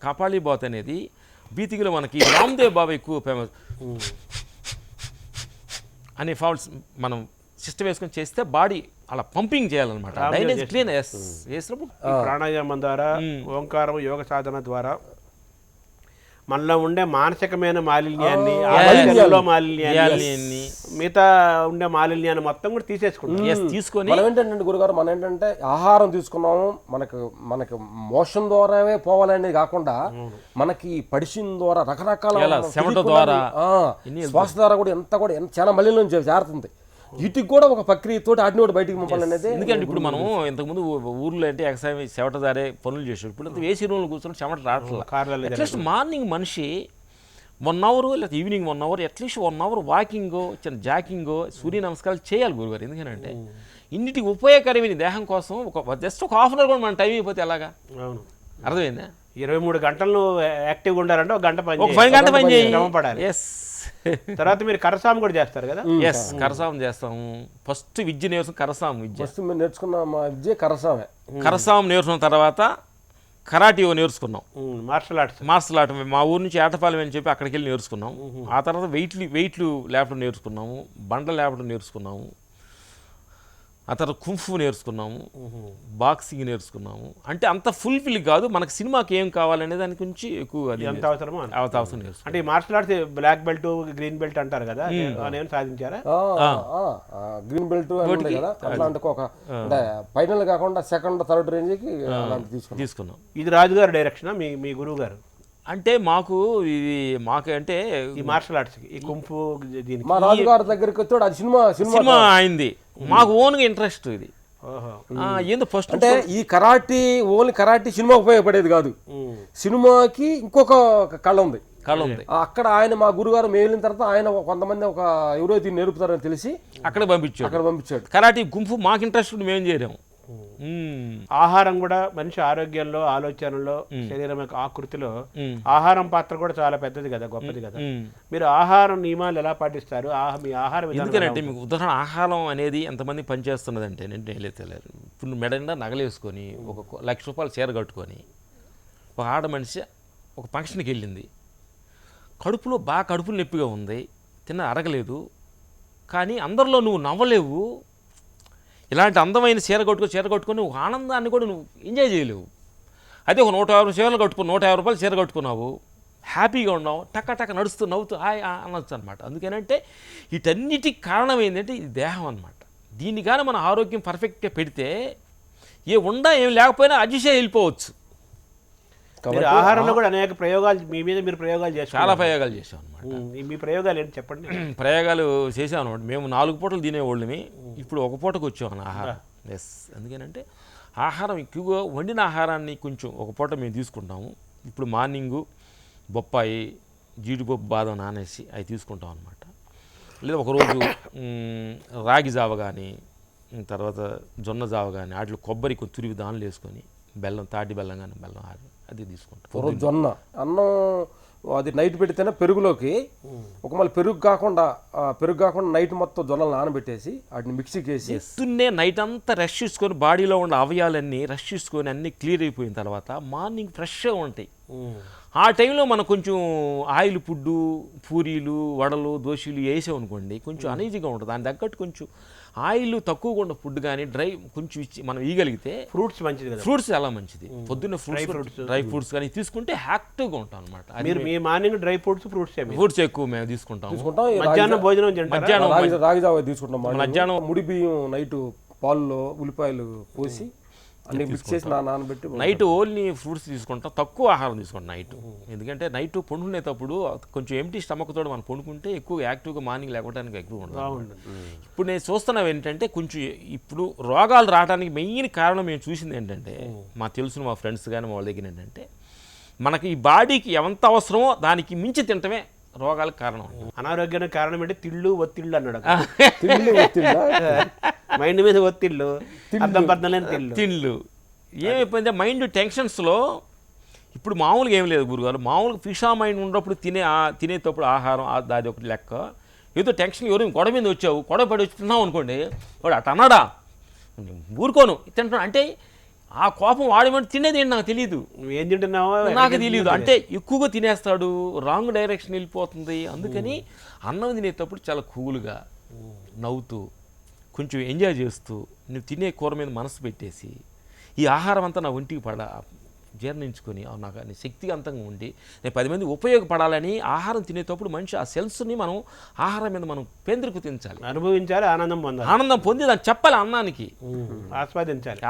కపాళీ బాత్ అనేది బీతికిలో మనకి రామ్దేవ్ బాబా ఎక్కువ ఫేమస్ అనే ఫాల్స్ మనం సిస్టమ్ వేసుకొని చేస్తే బాడీ అలా పంపింగ్ చేయాలన్నమాట. ప్రాణాయామం ద్వారా, ఓంకారం, యోగ సాధన ద్వారా మనలో ఉండే మానసికమైన మాలిన్యాన్ని, మాలిన్యాన్ని, మిగతా ఉండే మాలిన్యాన్ని మొత్తం కూడా తీసుకొని మనం ఏంటంటే గురుగారు మనం ఏంటంటే ఆహారం తీసుకున్నాము, మనకి మోషన్ ద్వారానే పోవాలనేది కాకుండా మనకి పడిసిన ద్వారా రకరకాల శ్వాస ద్వారా కూడా ఎంత చాలా మలినం జారుతుంది. వీటికి కూడా ఒక ప్రక్రియతో ఆటిని కూడా బయటికి పంపాలనేది. ఎందుకంటే ఇప్పుడు మనం ఇంతకుముందు ఊర్లో అంటే ఎక్సైజ్ చెమట దారే పనులు చేసాడు. ఇప్పుడు వేసి రూమ్లో కూర్చొని చెమట రావట్లేదు. అట్లీస్ట్ మార్నింగ్ మనిషి 1 అవర్ లేదా ఈవినింగ్ 1 అవర్ అట్లీస్ట్ 1 అవర్ వాకింగో చిన్న జాకింగో సూర్య నమస్కారాలు చేయాలి గురుగారు. ఎందుకంటే ఇన్నిటికి ఉపయోగకరమైన దేహం కోసం జస్ట్ ఒక హాఫ్ అన్ అవర్ కూడా మన టైం అయిపోతే ఎలాగా? అర్థమైందా? 23 గంటలు యాక్టివ్గా ఉండాలంటే 1 గంట పని, 5 గంట పని చేయాలి. ఎస్. తర్వాత మీరు కరసాం కూడా చేస్తారు కదా? ఎస్ కరసాం చేస్తాము. ఫస్ట్ విద్య నేర్చుకున్న కరసాం విద్య ఫస్ట్ మేము నేర్చుకున్న మా విద్య కరసామే. కరసాం నేర్చుకున్న తర్వాత కరాటీ నేర్చుకున్నాం. మార్షల్ ఆర్ట్ మా ఊరు నుంచి ఏటపాలెం అని చెప్పి అక్కడికి వెళ్ళి నేర్చుకున్నాం. ఆ తర్వాత వెయిట్లు లేపడం నేర్చుకున్నాము, బండలు లేపడం నేర్చుకున్నాము. ఆ తర్వాత కుంఫు నేర్చుకున్నాము, బాక్సింగ్ నేర్చుకున్నాము. అంటే అంత ఫుల్ఫిల్ కాదు, మనకు సినిమాకి ఏం కావాలనే దాని గురించి ఎక్కువ ఎంత అవసరమో అవసరం నేర్చుకున్నాం. అంటే martial arts black belt, green belt అంటారు కదా, నేను సాధించారా? గ్రీన్ బెల్ట్ కదా అట్లాంటి ఒక ఫైనల్ కాకుండా సెకండ్ థర్డ్ రేంజ్కి తీసుకున్నాం. ఇది రాజుగారు డైరెక్షన్ మీ గురువు గారు? అంటే మాకు అంటే ఈ మార్షల్ ఆర్ట్స్ ఈ కుంఫు మా రాజుగారి దగ్గరికి వచ్చాడు. అది సినిమా అయింది. మాకు ఓన్గా ఇంట్రెస్ట్ ఇది. ఏందో ఫస్ట్ అంటే ఈ కరాటీ ఓన్లీ కరాటీ సినిమా ఉపయోగపడేది కాదు, సినిమాకి ఇంకొక కళ ఉంది. అక్కడ ఆయన మా గురుగారు మేలిన తర్వాత ఆయన కొంతమంది ఎవరో దీన్ని నేర్పుతారని తెలిసి అక్కడ పంపించాడు. కరాటీ గుంపు మాకు ఇంట్రెస్ట్ మేము చేయలేము. ఆహారం కూడా మనిషి ఆరోగ్యంలో, ఆలోచనలో, శరీరం యొక్క ఆకృతిలో ఆహారం పాత్ర కూడా చాలా పెద్దది కదా, గొప్పది కదా. మీరు ఆహారం నియమాలు ఎలా పాటిస్తారు? మీ ఆహారం ఎందుకంటే మీకు ఉదాహరణ ఆహారం అనేది ఎంతమంది పనిచేస్తున్నదంటే నేను తెలియదు. ఇప్పుడు మెడనిండా నగలేసుకొని 1 లక్ష రూపాయలు చీర కట్టుకొని ఒక ఆడ మనిషి ఒక ఫంక్షన్కి వెళ్ళింది. కడుపులో కడుపులో నొప్పిగా ఉంది, అరగలేదు, కానీ అందరిలో నువ్వు నవ్వలేవు. ఇలాంటి అందమైన చీర కట్టుకొని ఒక ఆనందాన్ని కూడా నువ్వు ఎంజాయ్ చేయలేవు. అయితే ఒక 150 చీరలు కట్టుకుని 150 రూపాయలు చీర కట్టుకున్నావు, హ్యాపీగా ఉన్నావు, టక్క నడుస్తూ నవ్వుతూ హాయ్ అనొచ్చు అనమాట. అందుకేనంటే వీటన్నిటికి కారణం ఏంటంటే ఇది దేహం అనమాట. దీన్ని కానీ మన ఆరోగ్యం పర్ఫెక్ట్గా పెడితే ఏం లేకపోయినా అడ్జస్ట్ వెళ్ళిపోవచ్చు. ఆహారంలో కూడా అనేక ప్రయోగాలు మీరు ప్రయోగాలు చేశారు. చాలా ప్రయోగాలు చేసాం అనమాట. మీ ప్రయోగాలు ఏంటి చెప్పండి? ప్రయోగాలు చేసాం అనమాట. మేము 4 పూటలు తినేవాళ్ళమి, ఇప్పుడు 1 పూటకు వచ్చాం ఆహారం. ఎస్. ఎందుకనంటే ఆహారం ఎక్కువగా వండిన ఆహారాన్ని కొంచెం 1 పూట మేము తీసుకుంటాము. ఇప్పుడు మార్నింగు బొప్పాయి, జీడిపప్పు, బాదం నానేసి అవి తీసుకుంటాం అనమాట. లేదా ఒకరోజు రాగి జావ కానీ, తర్వాత జొన్న జావ కానీ, వాటిలో కొబ్బరి కొంచెం తురివి దానిలో వేసుకొని బెల్లం, తాటి బెల్లం కానీ అది తీసుకుంటాం. జొన్న అన్నం అది నైట్ పెడితేనే పెరుగులోకి మళ్ళీ పెరుగు కాకుండా నైట్ మొత్తం జొన్నలు నానబెట్టేసి వాటిని మిక్సీకి వేసి పొద్దున్నే నైట్ అంతా రెస్ట్ చేసుకొని బాడీలో ఉన్న అవయాలన్నీ రెస్ట్ చేసుకొని అన్నీ క్లియర్ అయిపోయిన తర్వాత మార్నింగ్ ఫ్రెష్గా ఉంటాయి. ఆ టైంలో మనం కొంచెం ఆయిల్ ఫుడ్డు, పూరీలు, వడలు, దోశలు వేసామనుకోండి కొంచెం అనీజీగా ఉంటుంది. దాని తగ్గట్టు కొంచెం ఆయిల్ తక్కువగా ఉన్న ఫుడ్ కానీ డ్రై కొంచెం ఇచ్చి మనం ఇవ్వగలిగితే ఫ్రూట్స్ మంచిది కదా. ఫ్రూట్స్ చాలా మంచిది. పొద్దున్న ఫ్రూట్స్ డ్రై ఫ్రూట్స్ కానీ తీసుకుంటే యాక్టివ్గా ఉంటాం అనమాట. మీరు మీ మార్నింగ్ డ్రై ఫ్రూట్స్ ఫ్రూట్స్ ఎక్కువ మేము తీసుకుంటాం. మధ్యాహ్నం భోజనం మధ్యాహ్నం రాగి జావ తీసుకుంటాం. మధ్యాహ్నం ముడి బియ్యం నైట్ పాల్లో ఉల్లిపాయలు పోసి అన్ని మిక్స్ చేసి నానబెట్టి నైట్ ఓన్లీ ఫ్రూట్స్ తీసుకుంటాం, తక్కువ ఆహారం తీసుకుంటాం నైట్. ఎందుకంటే నైట్ పండుకునేటప్పుడు కొంచెం ఎంటీ స్టమక్ తోడు మనం పండుకుంటే ఎక్కువ యాక్టివ్గా మార్నింగ్ లేకపోవడానికి ఎక్కువ ఉంటుంది. ఇప్పుడు నేను చూస్తున్నాం ఏంటంటే కొంచెం ఇప్పుడు రోగాలు రావడానికి మెయిన్ కారణం మేము చూసింది ఏంటంటే మా తెలిసిన మా ఫ్రెండ్స్ కానీ వాళ్ళ దగ్గర ఏంటంటే మనకి ఈ బాడీకి ఎంత అవసరమో దానికి మించి తింటమే రోగాలకు కారణం. అనారోగ్యానికి కారణం అంటే తిళ్ళు ఒత్తిళ్ళు అన్నాడు. తిండి మైండ్ మీద ఒత్తిళ్ళు, అర్థం పర్థం లేని తిండ్లు ఏమైపోయింది మైండ్ టెన్షన్స్లో. ఇప్పుడు మామూలుగా ఏం లేదు గురుగారు, మామూలుగా ఫిషా మైండ్ ఉన్నప్పుడు తినేటప్పుడు ఆహారం అది ఒకటి లెక్క. ఏదో టెన్షన్ ఎవరు గొడవ మీద వచ్చావు, గొడవ పడి వచ్చుతున్నావు అనుకోండి, వాడు అటు అన్నాడా ఊరుకోను తింటున్నా అంటే ఆ కోపం వాడేమంటే తినేది ఏంటి నాకు తెలియదు, ఏం తింటున్నావో నాకు తెలియదు అంటే ఎక్కువగా తినేస్తాడు, రాంగ్ డైరెక్షన్ వెళ్ళిపోతుంది. అందుకని అన్నం తినేటప్పుడు చాలా కూల్గా నవ్వుతూ కొంచెం ఎంజాయ్ చేస్తూ నువ్వు తినే కూర మీద మనసు పెట్టేసి ఈ ఆహారం అంతా నా ఒంటికి జీర్ణించుకొని నాకు అని శక్తివంతంగా ఉండి నేను 10 మంది ఉపయోగపడాలని ఆహారం తినేటప్పుడు మనిషి ఆ సెల్స్ని మనం ఆహారం మీద మనం కేంద్రీకృతించాలి, అనుభవించాలి, ఆనందం పొందాలి. ఆనందం పొంది దాన్ని చెప్పాలి, అన్నానికి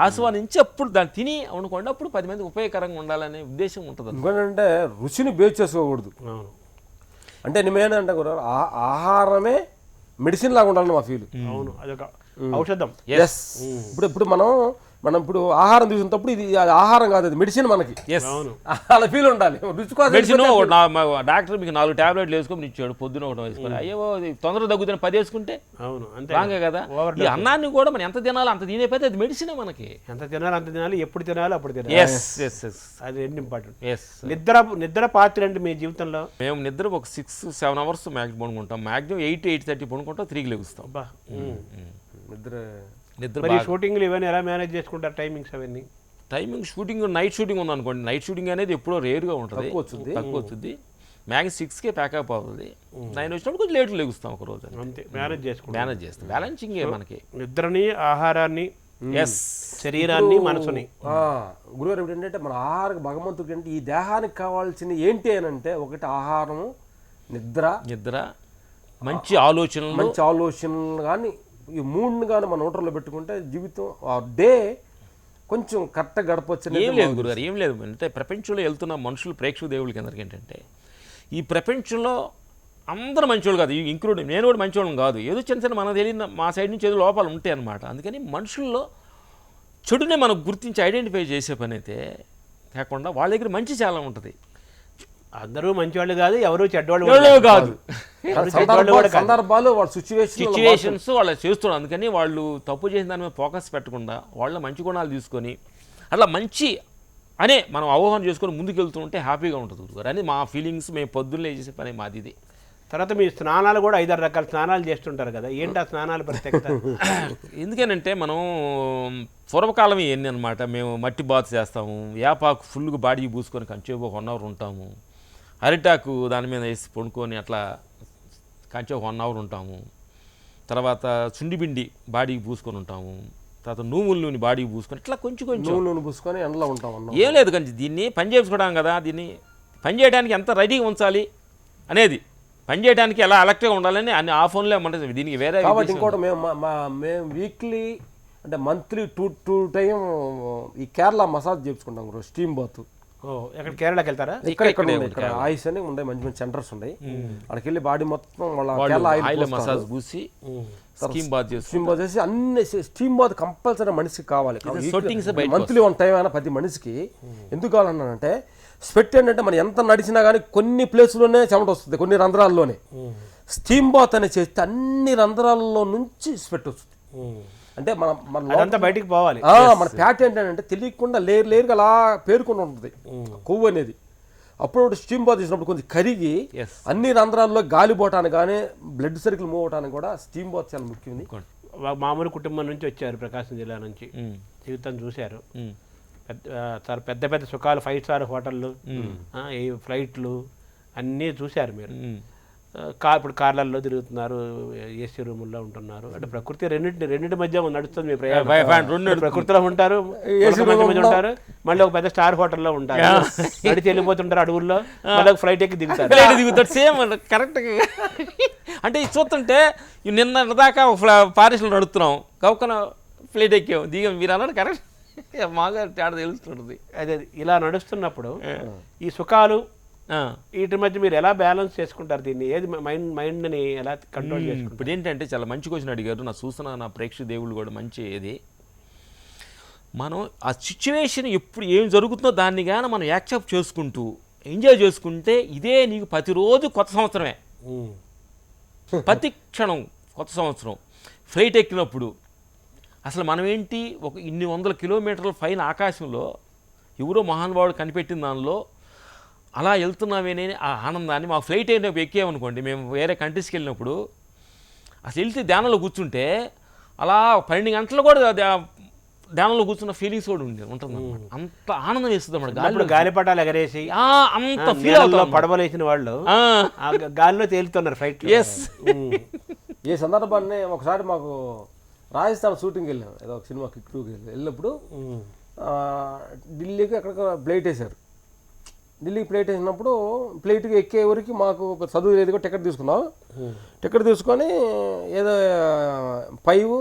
ఆస్వాదించి అప్పుడు దాన్ని తిని అనుకోండి అప్పుడు 10 మంది ఉపయోగకరంగా ఉండాలనే ఉద్దేశం ఉంటుంది. ఎందుకంటే రుచిని బేస్ చేసుకోకూడదు. అంటే నేనేంటంటే కూడా ఆహారమే మెడిసిన్ లాగా ఉండాలని మా ఫీల్. అవును, అదొక ఔషధం. ఇప్పుడు మనం ఇప్పుడు ఆహారం తీసుకున్నప్పుడు ఇది ఆహారం కాదు, అది మెడిసిన్ మనకి. అలా ఫీల్ ఉండాలి. మెడిసిన్ డాక్టర్ మీకు 4 టాబ్లెట్లు వేసుకొని ఇచ్చాడు, పొద్దున ఒకటి వేసుకొని అయ్యో తొందరగా తగ్గుతున్న 10 వేసుకుంటే రాంగే కదా. ఈ అన్నాన్ని కూడా మనం ఎంత తినాలో అంత తినేపోతే అది మెడిసిన్ మనకి. ఎంత తినాలి అంత తినాలి, ఎప్పుడు తినాలి అప్పుడు తినాలి. అది ఇంపార్టెంట్. నిద్ర పాత్ర అండి మీ జీవితంలో. మేము నిద్ర ఒక 6-7 అవర్స్ మ్యాక్సిమం పడుకుంటాం. మ్యాక్సిమం 8-8:30 పడుకుంటాం, 3కి లెగుస్తాం. నిద్ర షూటింగ్లు ఇవన్నీ ఎలా మేనేజ్ చేసుకుంటారు, టైమింగ్స్ అవన్నీ? టైమింగ్ షూటింగ్ నైట్ షూటింగ్ ఉందనుకోండి, నైట్ షూటింగ్ అనేది ఎప్పుడో రేర్గా ఉంటుంది, తక్కువ వచ్చింది. మ్యాక్సిమం 6కే ప్యాకప్ అవుతుంది. 9 వచ్చినప్పుడు కొంచెం లేట్ లెగుస్తాం ఒక రోజు, అంతే. మేనేజ్ చేస్తాం. బ్యాలెన్సింగ్ మనకి నిద్రని, ఆహారాన్ని, శరీరాన్ని, మనసుని. గురుగారు ఏంటంటే మన ఆహారం భగవంతుడికి అంటే ఈ దేహానికి కావాల్సింది ఏంటి అని అంటే ఒకటి ఆహారము, నిద్ర, మంచి ఆలోచనలు కానీ ఈ 3ని కానీ మన నోటర్లో పెట్టుకుంటే జీవితం ఆ డే కొంచెం కరెక్ట్గా గడపచ్చు. ఏం లేదు గురుగారు, ఏం లేదు అంటే ప్రపంచంలో వెళ్తున్న మనుషులు ప్రేక్షక దేవుళ్ళకి అందరికీ ఏంటంటే ఈ ప్రపంచంలో అందరూ మంచోళ్ళు కాదు, ఇంక్లూడ్ నేను కూడా మంచోళ్ళం కాదు. ఏదో చిన్న మనకు తెలియదు మా సైడ్ నుంచి ఏదో లోపాలు ఉంటాయి అన్నమాట. అందుకని మనుషుల్లో చెడునే మనం గుర్తించి ఐడెంటిఫై చేసే పని అయితే కాకుండా వాళ్ళ దగ్గర మంచి చాలా ఉంటుంది. అందరూ మంచివాళ్ళు కాదు, ఎవరు చెడ్డవాళ్ళు కాదు. సందర్భాలు సిచ్యువేషన్స్ వాళ్ళు చేస్తున్నారు. అందుకని వాళ్ళు తప్పు చేసిన దాని మీద ఫోకస్ పెట్టకుండా వాళ్ళ మంచి గుణాలు తీసుకొని అట్లా మంచి అనే మనం అవగాహన చేసుకొని ముందుకు వెళ్తుంటే హ్యాపీగా ఉంటుంది అని మా ఫీలింగ్స్. మేము పొద్దున్నే చేసే పని మాది ఇది. తర్వాత మీ స్నానాలు కూడా 5-6 రకాల స్నానాలు చేస్తుంటారు కదా, ఏంటి ఆ స్నానాలు ప్రత్యేకత? ఎందుకనంటే మనం పూర్వకాలం ఎన్ని అనమాట, మేము మట్టి బాత్ చేస్తాము, వేపాకు ఫుల్గా బాడీకి పూసుకొని కంచేపు 1 అవర్ ఉంటాము, అరిటాకు దాని మీద వేసి పండుకొని అట్లా కంచె 1 అవర్ ఉంటాము, తర్వాత చుండిపిండి బాడీకి పూసుకొని ఉంటాము, తర్వాత నువ్వుల నూనె బాడీకి పూసుకొని ఇట్లా కొంచెం నూనె పూసుకొని ఎండలో ఉంటాం. ఏం లేదు కానీ దీన్ని పని చేసుకోవడం కదా, దీన్ని పని చేయడానికి ఎంత రెడీగా ఉంచాలి అనేది, పని చేయడానికి ఎలా అలర్ట్గా ఉండాలని అన్ని ఆ ఫోన్లో ఉంటుంది. దీనికి వేరే కాబట్టి ఇంకోటి మేము వీక్లీ అంటే మంత్లీ 2 టైం ఈ కేరళ మసాజ్ చేయించుకుంటాం, స్టీమ్ బాత్. ఎక్కడ కేరళకి వెళ్తారా? ఇక్కడ ఆయిల్స్ అని ఉంటాయి, మంచి మంచి సెంటర్స్ ఉన్నాయి. అక్కడికి వెళ్ళి బాడీ మొత్తం కేరళ ఆయిల్ మసాజ్ పూసి స్టీమ్ బాత్ చేసి అన్ని స్టీమ్ బాత్ కంపల్సరీ మనిషికి కావాలి. మంత్లీ 1 టైం అయినా ప్రతి మనిషికి. ఎందుకు కావాలన్నానంటే స్వెట్ ఏంటంటే మనం ఎంత నడిచినా కానీ కొన్ని ప్లేస్లోనే చెమట వస్తుంది, కొన్ని రంధ్రాల్లోనే. స్టీమ్ బాత్ అనేది చేస్తే అన్ని రంధ్రాల్లో నుంచి స్వెట్ వస్తుంది. అంటే మన బయటికి పోవాలి. మన ఫ్యాట్ ఏంటంటే తెలియకుండా లేరుగా అలా పేరుకొని ఉంటుంది కొవ్వు అనేది. అప్పుడు స్టీమ్ బాత్ చేసినప్పుడు కొంచెం కరిగి అన్ని రంధ్రాల్లో గాలి పోవటానికి కానీ బ్లడ్ సర్కిల్ మూవ్ అవడానికి కూడా స్టీమ్ బాత్ చాలా ముఖ్యం. మామూలు కుటుంబం నుంచి వచ్చారు, ప్రకాశం జిల్లా నుంచి, జీవితం చూశారు. పెద్ద పెద్ద సుఖాలు, 5 స్టార్ హోటళ్ళు, ఫ్లైట్లు అన్నీ చూశారు మీరు. ఇప్పుడు కార్లలో తిరుగుతున్నారు, ఏసీ రూముల్లో ఉంటున్నారు. అంటే ప్రకృతి రెండింటి మధ్య నడుస్తుంది మీ ప్రయాణం. ప్రకృతిలో ఉంటారు, ఏసీ మధ్య ఉంటారు, మళ్ళీ ఒక పెద్ద స్టార్ హోటల్లో ఉంటారు, నడిచి వెళ్ళిపోతుంటారు అడవుల్లో, మళ్ళీ ఫ్లైట్ ఎక్కి దిగుతారు. Same correct. అంటే ఇది చూస్తుంటే నిన్న దాకా ఫారెస్ట్లో నడుస్తున్నాం, కౌకన ఫ్లైట్ ఎక్కాం, దిగాం. మీరు అన్నాడు కరెక్ట్, మాగా తేడా తెలుస్తుంటుంది. అదే ఇలా నడుస్తున్నప్పుడు ఈ సుఖాలు వీటి మధ్య మీరు ఎలా బ్యాలెన్స్ చేసుకుంటారు? దీన్ని ఏది మైండ్ని ఎలా కంట్రోల్ చేసుకుంటారు? ఇప్పుడు ఏంటంటే చాలా మంచి క్వశ్చన్ అడిగారు. నా చూసిన నా ప్రేక్షక దేవుళ్ళు కూడా మంచి ఏది, మనం ఆ సిచ్యువేషన్ ఎప్పుడు ఏం జరుగుతుందో దాన్ని కానీ మనం యాక్సెప్ట్ చేసుకుంటూ ఎంజాయ్ చేసుకుంటే ఇదే నీకు ప్రతిరోజు కొత్త సంవత్సరమే. ప్రతి క్షణం కొత్త సంవత్సరం. ఫ్లైట్ ఎక్కినప్పుడు అసలు మనం ఏంటి, ఒక ఇన్ని వందల కిలోమీటర్ల పైన ఆకాశంలో ఎవరో మహానుభావుడు కనిపెట్టిన దానిలో అలా వెళ్తున్నామేనే ఆ ఆనందాన్ని, మా ఫ్లైట్ అయినా ఎక్కామనుకోండి, మేము వేరే కంట్రీస్కి వెళ్ళినప్పుడు అసలు వెళ్తే ధ్యానంలో కూర్చుంటే అలా 12 గంటలు కూడా ధ్యానంలో కూర్చున్న ఫీలింగ్స్ కూడా ఉంటుంది అన్నమాట. అంత ఆనందం వేస్తుంది అన్నమాట. గాలిపటాలు ఎగరేసి అంత ఫీల్ అవుతాం. పడవలేసిన వాళ్ళు గాలిలో తేలుతున్నారు ఫ్లైట్. ఏ సందర్భాన్ని ఒకసారి మాకు రాజస్థాన్ షూటింగ్కి వెళ్ళాం, ఏదో ఒక సినిమా కిక్ 2కి వెళ్ళినప్పుడు ఢిల్లీకి ఎక్కడికి ఫ్లైట్ వేశారు. ఢిల్లీకి ఫ్లైట్ వేసినప్పుడు ఫ్లైట్కి ఎక్కే వరకు మాకు చదువు లేదు, టికెట్ తీసుకున్నాం. టికెట్ తీసుకొని ఏదో 5,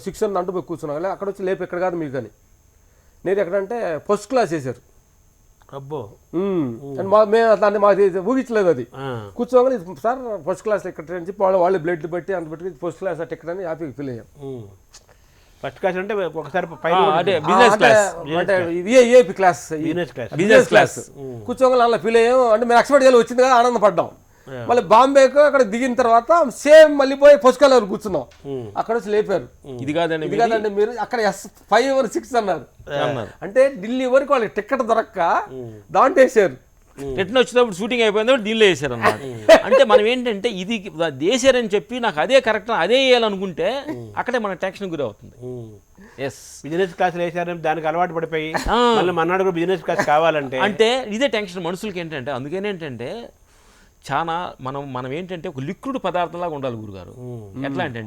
6 అని అంటూ పోయి కూర్చున్నాం. అక్కడ వచ్చి లేపు ఎక్కడ కాదు మీకు కానీ, నేను ఎక్కడంటే ఫస్ట్ క్లాస్ వేశారు. అబ్బో, మేము దాన్ని మాకు ఊహించలేదు. అది కూర్చోగానే సార్ ఫస్ట్ క్లాస్ టికెట్ అని చెప్పి వాళ్ళు బ్లడ్ పెట్టి అంత పెట్టి ఫస్ట్ క్లాస్ టికెట్ అని హ్యాపీగా ఫీల్ అయ్యాం. ఫస్ట్ క్లాస్ అంటే ఒకసారి బిజినెస్ క్లాస్ కూర్చోగానే అలా ఫీల్ అయ్యాం. అంటే మేము ఎక్స్పెక్ట్ చేయాలి, వచ్చింది కదా, ఆనందపడ్డాం. మళ్ళీ బాంబేకు అక్కడ దిగిన తర్వాత సేమ్ మళ్ళీ పోయి ఫస్ట్ క్లాస్ కూర్చున్నాం. అక్కడ వచ్చి లేపారు, ఇది కాదండి మీరు అక్కడ S5 or 6 అన్నారు. అంటే ఢిల్లీ వరకు వాళ్ళకి టికెట్ దొరక్క దాంట్లో వేసారు. రిటర్న్ వచ్చినప్పుడు షూటింగ్ అయిపోయింది, దీనిలో వేసారు అన్నమాట. అంటే మనం ఏంటంటే ఇది వేసారని చెప్పి నాకు అదే కరెక్ట్, అదే వేయాలనుకుంటే అక్కడే మన టెన్షన్ గురి అవుతుంది. బిజినెస్ క్లాస్ వేసారని దానికి అలవాటు పడిపోయి మళ్ళీ మన్నాడు కూడా బిజినెస్ క్లాస్ కావాలంటే అంటే ఇదే టెన్షన్ మనుషులకి. ఏంటంటే అందుకేనేంటంటే చాలా మనం ఏంటంటే ఒక లిక్విడ్ పదార్థంలాగా ఉండాలి గురుగారు. ఎట్లా అంటే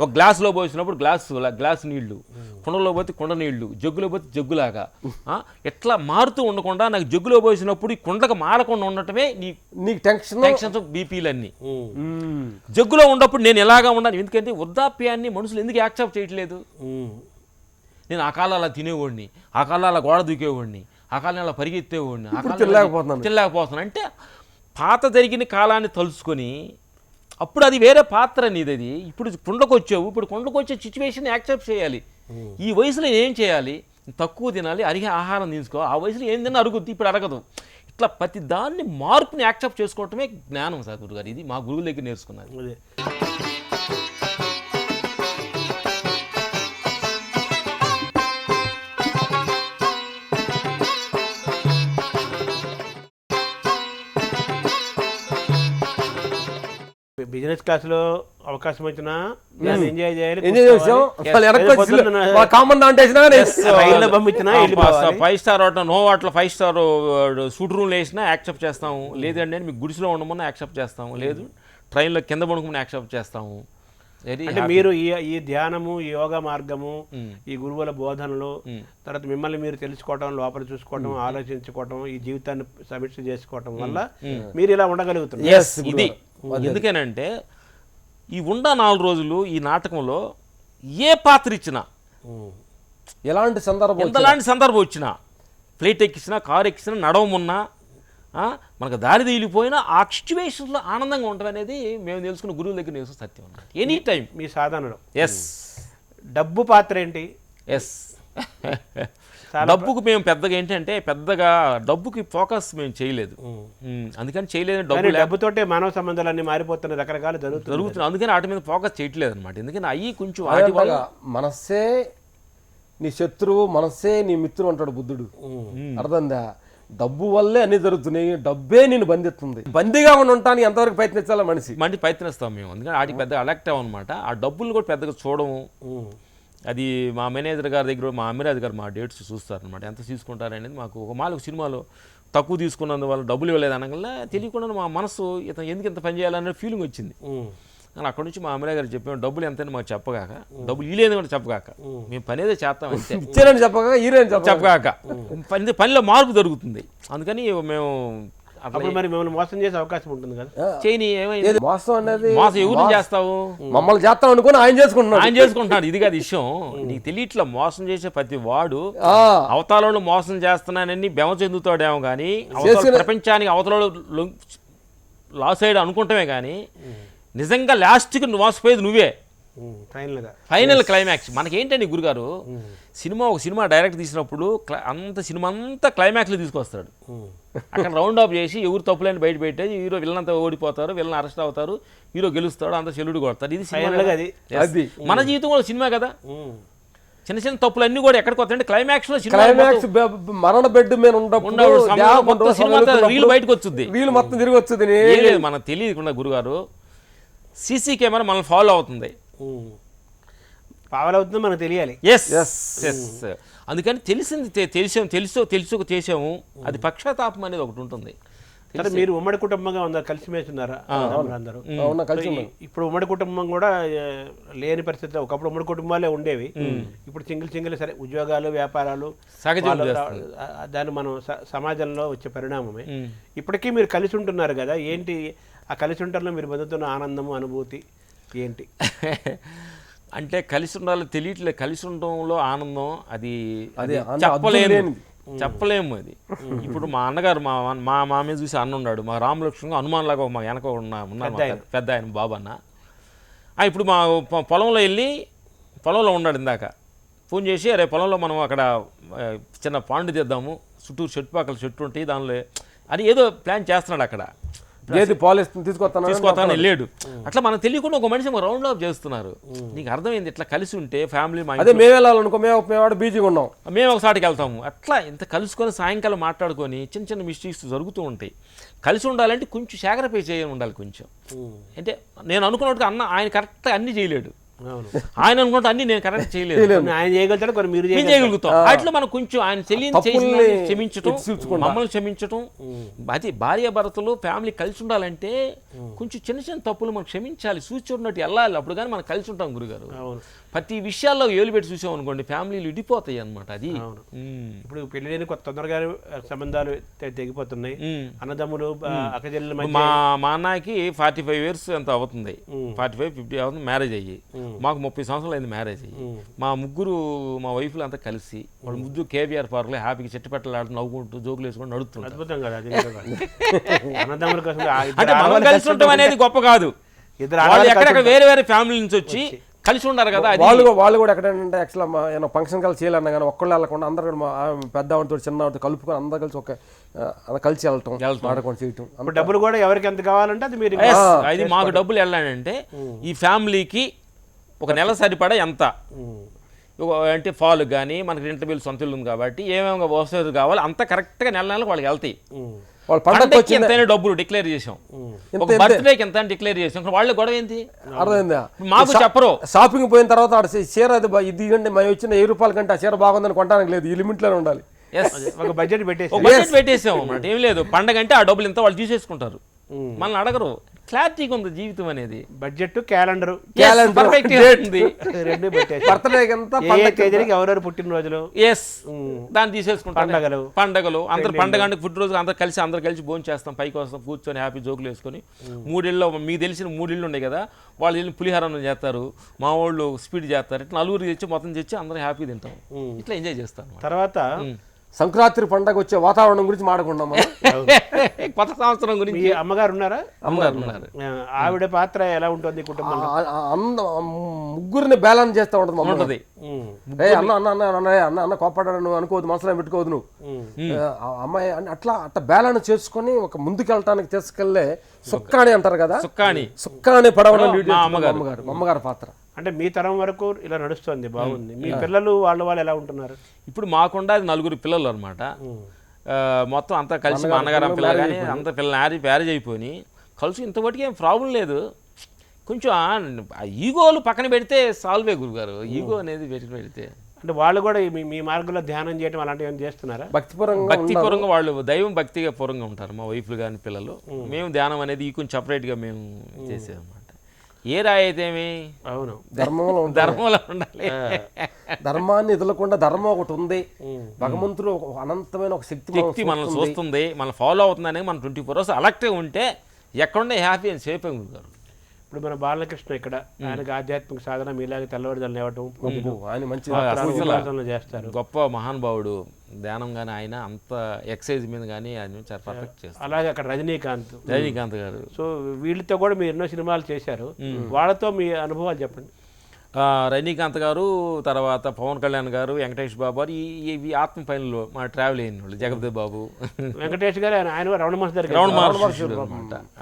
ఒక గ్లాసులో పోసినప్పుడు గ్లాస్ నీళ్లు, కుండలో పోతే కుండ నీళ్లు, జగ్గులో పోతే జగ్గులాగా ఎట్లా మారుతూ ఉండకుండా నాకు జగ్గులో పోసినప్పుడు ఈ కుండకు మారకుండా ఉండటమే నీకు టెన్షన్స్ బీపీలన్నీ. జగ్గులో ఉన్నప్పుడు నేను ఎలాగా ఉండాలి, ఎందుకంటే వృద్ధాప్యాన్ని మనుషులు ఎందుకు యాక్సెప్ట్ చేయట్లేదు. నేను ఆ కాలం అలా తినేవాడిని, ఆ కాలం అలా గోడ దూకేవాడిని, ఆ కాలం అలా పరిగెత్తేవాడిని, ఆ కాలం తినలేకపోతున్నాను. అంటే పాత జరిగిన కాలాన్ని తలుచుకొని అప్పుడు అది వేరే పాత్ర నీది. ఇప్పుడు కుండకు వచ్చావు, ఇప్పుడు కుండకు వచ్చే సిచ్యువేషన్ యాక్సెప్ట్ చేయాలి. ఈ వయసులో ఏం చేయాలి, తక్కువ తినాలి, అరిగే ఆహారం తీసుకో, ఆ వయసులో ఏం తిన్నా అరుగుద్ది, ఇప్పుడు అరగదు. ఇట్లా ప్రతి దాన్ని మార్పుని యాక్సెప్ట్ చేసుకోవటమే జ్ఞానం సార్ గురుగారు. ఇది మా గురువుల దగ్గర నేర్చుకున్నది. బిజినెస్ క్లాస్ లో అవకాశం వచ్చినా ఎంజాయ్ చేయాలి. 5 స్టార్ హోటల్, నో వాటిలో 5 స్టార్ సూట్ రూమ్లో వేసినా యాక్సెప్ట్ చేస్తాము. లేదంటే మీకు గుడిసెలో ఉండమన్నా యాక్సెప్ట్ చేస్తాము, లేదు ట్రైన్లో కింద పడుకుని యాక్సెప్ట్ చేస్తాము. అంటే మీరు ఈ ధ్యానము, ఈ యోగా మార్గము, ఈ గురువుల బోధనలు, తర్వాత మిమ్మల్ని మీరు తెలుసుకోవటం, లోపల చూసుకోవటం, ఆలోచించుకోవటం, ఈ జీవితాన్ని సమీక్ష చేసుకోవటం వల్ల మీరు ఇలా ఉండగలుగుతున్నారు. ఇది ఎందుకేనంటే ఈ 4 రోజులు ఈ నాటకంలో ఏ పాత్ర ఇచ్చినా, ఎలాంటి సందర్భం వచ్చినా, ఫ్లైట్ ఎక్కించినా, కారు ఎక్కించినా, నడవమున్నా, మనకు దారి తేలిపోయినా ఆ సిచ్యువేషన్లో ఆనందంగా ఉంటుంది అనేది మేము తెలుసుకున్న గురువుల దగ్గర నేర్చుకున్న సత్యం అన్నమాట. ఎనీ టైం మీ సాధనలో డబ్బు పాత్ర ఏంటి? డబ్బుకు మేము పెద్దగా ఏంటంటే డబ్బుకి ఫోకస్ మేము చేయలేదు. అందుకని చేయలేదు. డబ్బుతోటే మానవ సంబంధాలన్నీ మారిపోతున్నాయి, రకరకాలు జరుగుతున్నాయి. అందుకని వాటి మీద ఫోకస్ చేయట్లేదు అనమాట. ఎందుకని అవి కొంచెం మనస్సే నీ శత్రువు, మనస్సే నీ మిత్రుడు అంటాడు బుద్ధుడు. అర్థందా? డబ్బు వల్లే అన్ని జరుగుతున్నాయి, డబ్బే నేను బంధిస్తుంది. బందీగా ఉంటాను ఎంతవరకు ప్రయత్నించాలా మనిషి ప్రయత్నిస్తాం మేము. అందుకని వాటికి పెద్దగా అలెక్ట్ అవ్వనమాట. ఆ డబ్బులు కూడా పెద్దగా చూడము, అది మా మేనేజర్ గారి దగ్గర మా అమీరాజ్ గారు మా డేట్స్ చూస్తారనమాట, ఎంత తీసుకుంటారనేది. మాకు ఒక సినిమాలో తక్కువ తీసుకున్నందువల్ల డబ్బులు ఇవ్వలేదు అనగల తెలియకుండా మా మనసు ఇతను ఎందుకు ఇంత పని చేయాలనే ఫీలింగ్ వచ్చింది. కానీ అక్కడ నుంచి మా అమీరాజ్ గారు చెప్పాము, డబ్బులు ఎంతైనా మాకు చెప్పగాక, డబ్బులు ఇవ్వలేదు కూడా చెప్పగాక, మేము పని ఏదో చేస్తాం అంతే, ఇచ్చారని చెప్పగా ఈరేని చెప్పగాక పనిలో మార్పు జరుగుతుంది. అందుకని మేము అప్పుడు మరి మిమ్మల్ని మోసం చేసే అవకాశం ఉంటుంది కదా. చేయని ఏమైంది మోసం అనేది మోసం ఎవరు చేస్తావు, మమ్మల్ని చేస్తాం అనుకుని ఆయన చేసుకుంటున్నాడు. ఇది కాదు విషయం, నీకు తెలియట్లా. మోసం చేసే ప్రతి వాడు అవతలలో మోసం చేస్తున్నానని బెమ చెందుతాడేమో కానీ ప్రపంచానికి అవతలలో లాస్ అయ్యాడు అనుకుంటామే కానీ నిజంగా లాస్ట్కి మోసపోయేది నువ్వే. ఫైనల్ క్లైమాక్స్ మనకేంటండి గురుగారు, ఒక సినిమా డైరెక్ట్ తీసినప్పుడు సినిమా అంతా క్లైమాక్స్లో తీసుకొస్తాడు. అక్కడ రౌండ్ ఆఫ్ చేసి ఎవరు తప్పులేని బయట పెట్టేది, హీరో విలన్ అంతా ఓడిపోతారు, విలన్ అరెస్ట్ అవుతారు, హీరో గెలుస్తాడు, అంత చెల్లుడు కొడతాడు. ఇది మన జీవితం కూడా సినిమా కదా. చిన్న చిన్న తప్పులు అన్ని కూడా ఎక్కడికి వస్తాయంటే క్లైమాక్స్ లో, క్లైమాక్స్ మరణ బెడ్ మీద రీల్ బయటకు వచ్చింది, రీల్ మొత్తం తిరిగి వచ్చింది. లేదు మనకు తెలియకుండా గురుగారు, సీసీ కెమెరా మనల్ని ఫాలో అవుతుంది, మనకు తెలియాలి. అందుకని తెలిసింది తెలుసు చేసాము, అది పక్షతాపం అనేది ఒకటి ఉంటుంది. మీరు ఉమ్మడి కుటుంబంగా ఉన్నారు, కలిసిమెలిసి ఉన్నారా అందరూ? ఇప్పుడు ఉమ్మడి కుటుంబం కూడా లేని పరిస్థితి. ఒకప్పుడు ఉమ్మడి కుటుంబాలే ఉండేవి, ఇప్పుడు సింగిల్ సరే ఉద్యోగాలు వ్యాపారాలు దాన్ని మనం సమాజంలో వచ్చే పరిణామమే. ఇప్పటికీ మీరు కలిసి ఉంటున్నారు కదా, ఏంటి ఆ కలిసి ఉండటంలో మీరు పొందుతున్న ఆనందము అనుభూతి ఏంటి? అంటే కలిసి ఉండాలి తెలియట్లేదు, కలిసి ఉండడంలో ఆనందం అది చెప్పలేము అది. ఇప్పుడు మా అన్నగారు మా మామే చూసి అన్న ఉన్నాడు, మా రామలక్ష్మణ్ హనుమాన్ లాగా మా వెనక ఉన్నారు పెద్ద ఆయన బాబన్న. ఇప్పుడు మా పొలంలో ఉన్నాడు, ఇందాక ఫోన్ చేసి అరే పొలంలో మనం అక్కడ చిన్న పాండు తీద్దాము, చుట్టూరు చెట్టు ఉంటాయి దానిలో అని ఏదో ప్లాన్ చేస్తున్నాడు. అక్కడ తీసుకొస్తాను వెళ్ళాడు. అట్లా మనకు తెలియకుండా ఒక మనిషి రౌండ్ ఆఫ్ చేస్తున్నారు. నీకు అర్థమైంది, ఇట్లా కలిసి ఉంటే ఫ్యామిలీ మేము ఒకసారికి వెళ్తాము. అట్లా ఇంత కలుసుకొని సాయంకాలం మాట్లాడుకొని చిన్న చిన్న మిస్టేక్స్ జరుగుతూ ఉంటాయి. కలిసి ఉండాలంటే కొంచెం శాగరపై చేయ ఉండాలి కొంచెం. అంటే నేను అనుకున్నట్టుగా ఆయన కరెక్ట్గా అన్ని చేయలేడు, ఆయన అనుకుంటే అన్ని నేను కరెక్ట్ చేయలేదు, ఆయన చేయగలుగుతాడు, కొన్ని మీరు చేయగలుగుతాం. అట్లా మనం కొంచెం ఆయన క్షమించటం, మమ్మల్ని క్షమించటం. అది భార్యాభర్తలు ఫ్యామిలీ కలిసి ఉండాలంటే కొంచెం చిన్న చిన్న తప్పులు మనం క్షమించాలి, చూస్తున్నట్టు వెళ్ళాలి. అప్పుడు కానీ మనం కలిసి ఉంటాం గురుగారు. ప్రతి విషయాల్లో ఏలు పెట్టి చూసాం అనుకోండి ఫ్యామిలీలు ఇడిపోతాయి అనమాట. అది ఇప్పుడు పెళ్లి లేని తొందరగా సంబంధాలు తెగిపోతున్నాయి. అన్నదమ్ములు అక్కచెల్లెల మధ్య మా అన్నకి 45 years ఎంత అవుతుంది, 45-50 అవుతుంది మ్యారేజ్ అయ్యి. మాకు 30 సంవత్సరాలు అయింది మ్యారేజ్ అయ్యి. మా వైఫ్లు అంతా కలిసి వాళ్ళు ముగ్గురు కేవీఆర్ పార్క్లో హ్యాపీగా చెట్టు పెట్టలు ఆడుతూ నవ్వుకుంటూ జోకులు వేసుకొని నడుస్తుంది. అద్భుతం కదా అన్నదమ్ముల కోసం. అంటే మనం కలిసి ఉండటం అనేది గొప్ప కాదు, ఎక్కడెక్కడ వేరే ఫ్యామిలీ నుంచి వచ్చి కలిసి ఉండారు కదా. వాళ్ళు కూడా ఎక్కడంటే యాక్చువల్గా ఫంక్షన్ కలిసి చేయాలన్నా కానీ ఒక్కళ్ళు వెళ్ళకుండా అందరూ పెద్దవాడితో చిన్నవాడితో కలుపుకొని అందరూ కలిసి కలిసి వెళ్ళటం మాట్లాడుకొని చేయటం. డబ్బులు కూడా ఎవరికి ఎంత కావాలంటే అది మీరు అది మాకు డబ్బులు వెళ్ళాలంటే ఈ ఫ్యామిలీకి ఒక నెల సరిపడా ఎంత అంటే ఫాల్ కానీ మనకి రెంట్ బిల్ సొంత ఇల్లు ఉంది కాబట్టి ఏమేమి వస్తువులు కావాలి అంత కరెక్ట్గా నెలకు వాళ్ళకి వెళ్తాయి. ఎంతైనా డబ్బులు డిక్లేర్ చేసాం, ఒక బర్త్డేకి ఎంత అని డిక్లేర్ చేసాం, వాళ్ళ గొడవ ఏంటి అర్థమైందా? మాకు చెప్పరు. షాపింగ్ పోయిన తర్వాత చీర ఇది మేము ఇచ్చిన 1000 రూపాయల కంటే ఆ చీర బాగుందని కొనడానికి లేదు, ఈ లిమిట్ లోనే ఉండాలి. ఒక బడ్జెట్ పెట్టేసాం అన్నమాట. ఏం లేదు, పండగ అంటే ఆ డబ్బులు ఎంత వాళ్ళు తీసేసుకుంటారు, మనల్ని అడగరు. క్లారిటీగా ఉంది జీవితం అనేది. బడ్జెట్ క్యాలెండర్ ఎవరెవరు పుట్టినరోజులు దాన్ని తీసేసుకుంటారు. పండగలు అందరు పండగ అంటే పుట్టినరోజు అందరు కలిసి భోజనం చేస్తాం, పైకి వస్తాం, కూర్చొని హ్యాపీ జోకులు వేసుకొని. 3 ఇళ్ళు మీకు తెలిసిన 3 ఇళ్ళు ఉన్నాయి కదా, వాళ్ళు వెళ్ళి పులిహారం చేస్తారు, మా వాళ్ళు స్పీడ్ చేస్తారు. ఇట్లా నలుగురు తెచ్చి మొత్తం తెచ్చి అందరూ హ్యాపీ తింటాం, ఇట్లా ఎంజాయ్ చేస్తాం. తర్వాత సంక్రాంతి పండుగ వచ్చే వాతావరణం గురించి మాట్లాడుకున్నాం. కొత్త సంవత్సరం గురించి. అమ్మగారు ఉన్నారా? ఉన్నారు. ఆవిడ పాత్ర ఎలా ఉంటుంది కుటుంబంలో? ముగ్గురిని బ్యాలెన్స్ చేస్తూ ఉంటుంది. అన్న కోపడ్డా నువ్వు అనుకోవద్దు, మనసులో పెట్టుకోవద్దు నువ్వు, అమ్మాయి అట్లా బ్యాలెన్స్ చేసుకుని ఒక ముందుకు వెళ్ళటానికి తీసుకెళ్లే సుక్కాని అంటారు కదా, సుక్కాని పడవడం అమ్మగారు పాత్ర. అంటే మీ తరం వరకు ఇలా నడుస్తుంది, బాగుంది. మీ పిల్లలు వాళ్ళు ఎలా ఉంటున్నారు? ఇప్పుడు మాకుండా 4 పిల్లలు అనమాట. మొత్తం అంతా కలిసి మా అన్నగారు పిల్లలు కానీ అంత పిల్లలు మ్యారేజ్ అయిపోయి కలిసి ఇంతవరకు ఏం ప్రాబ్లం లేదు. కొంచెం ఆ ఈగోలు పక్కన పెడితే సాల్వే గురుగారు, ఈగో అనేది పెడితే. అంటే వాళ్ళు కూడా మీ మార్గంలో ధ్యానం చేయడం అలాంటివి ఏమైనా చేస్తున్నారా? భక్తిపరంగా వాళ్ళు దైవం భక్తిగా పూర్వంగా ఉంటారు, మా వైఫ్లు కానీ పిల్లలు. మేము ధ్యానం అనేది కొంచెం సపరేట్గా మేము చేసేదన్నమాట. ఏ రాయి అయితేమి అవును ధర్మంలో ఉండాలి. ధర్మాన్ని ఎదులకుండా ధర్మం ఒకటి ఉంది, భగవంతుడు అనంతమైన ఒక శక్తి మనం చూస్తుంది, మనం ఫాలో అవుతుంది అనేది మనం 24 hours అలర్ట్గా ఉంటే ఎక్కడుండే హ్యాపీ అని సేఫ్ గారు. ఇప్పుడు మన బాలకృష్ణ ఇక్కడ ఆయనకి ఆధ్యాత్మిక సాధన మీలాగే తెల్లవారుజాలు లేవటం ఆయన మంచి చేస్తారు, గొప్ప మహానుభావుడు. ధ్యానం కానీ ఆయన అంత ఎక్సైజ్ మీద కానీ ఆయన చాలా పర్ఫెక్ట్ చేస్తారు. అలాగే అక్కడ రజనీకాంత్ గారు. సో వీళ్ళతో కూడా మీరు ఎన్నో సినిమాలు చేశారు, వాళ్ళతో మీ అనుభవాలు చెప్పండి. రజనీకాంత్ గారు, తర్వాత పవన్ కళ్యాణ్ గారు, వెంకటేష్ బాబు గారు, ఈ ఆత్మ పైనలో మా ట్రావెల్ అయిన వాళ్ళు, జగపతి బాబు, వెంకటేష్ గారు ఆయన రమణ మహర్షి దగ్గర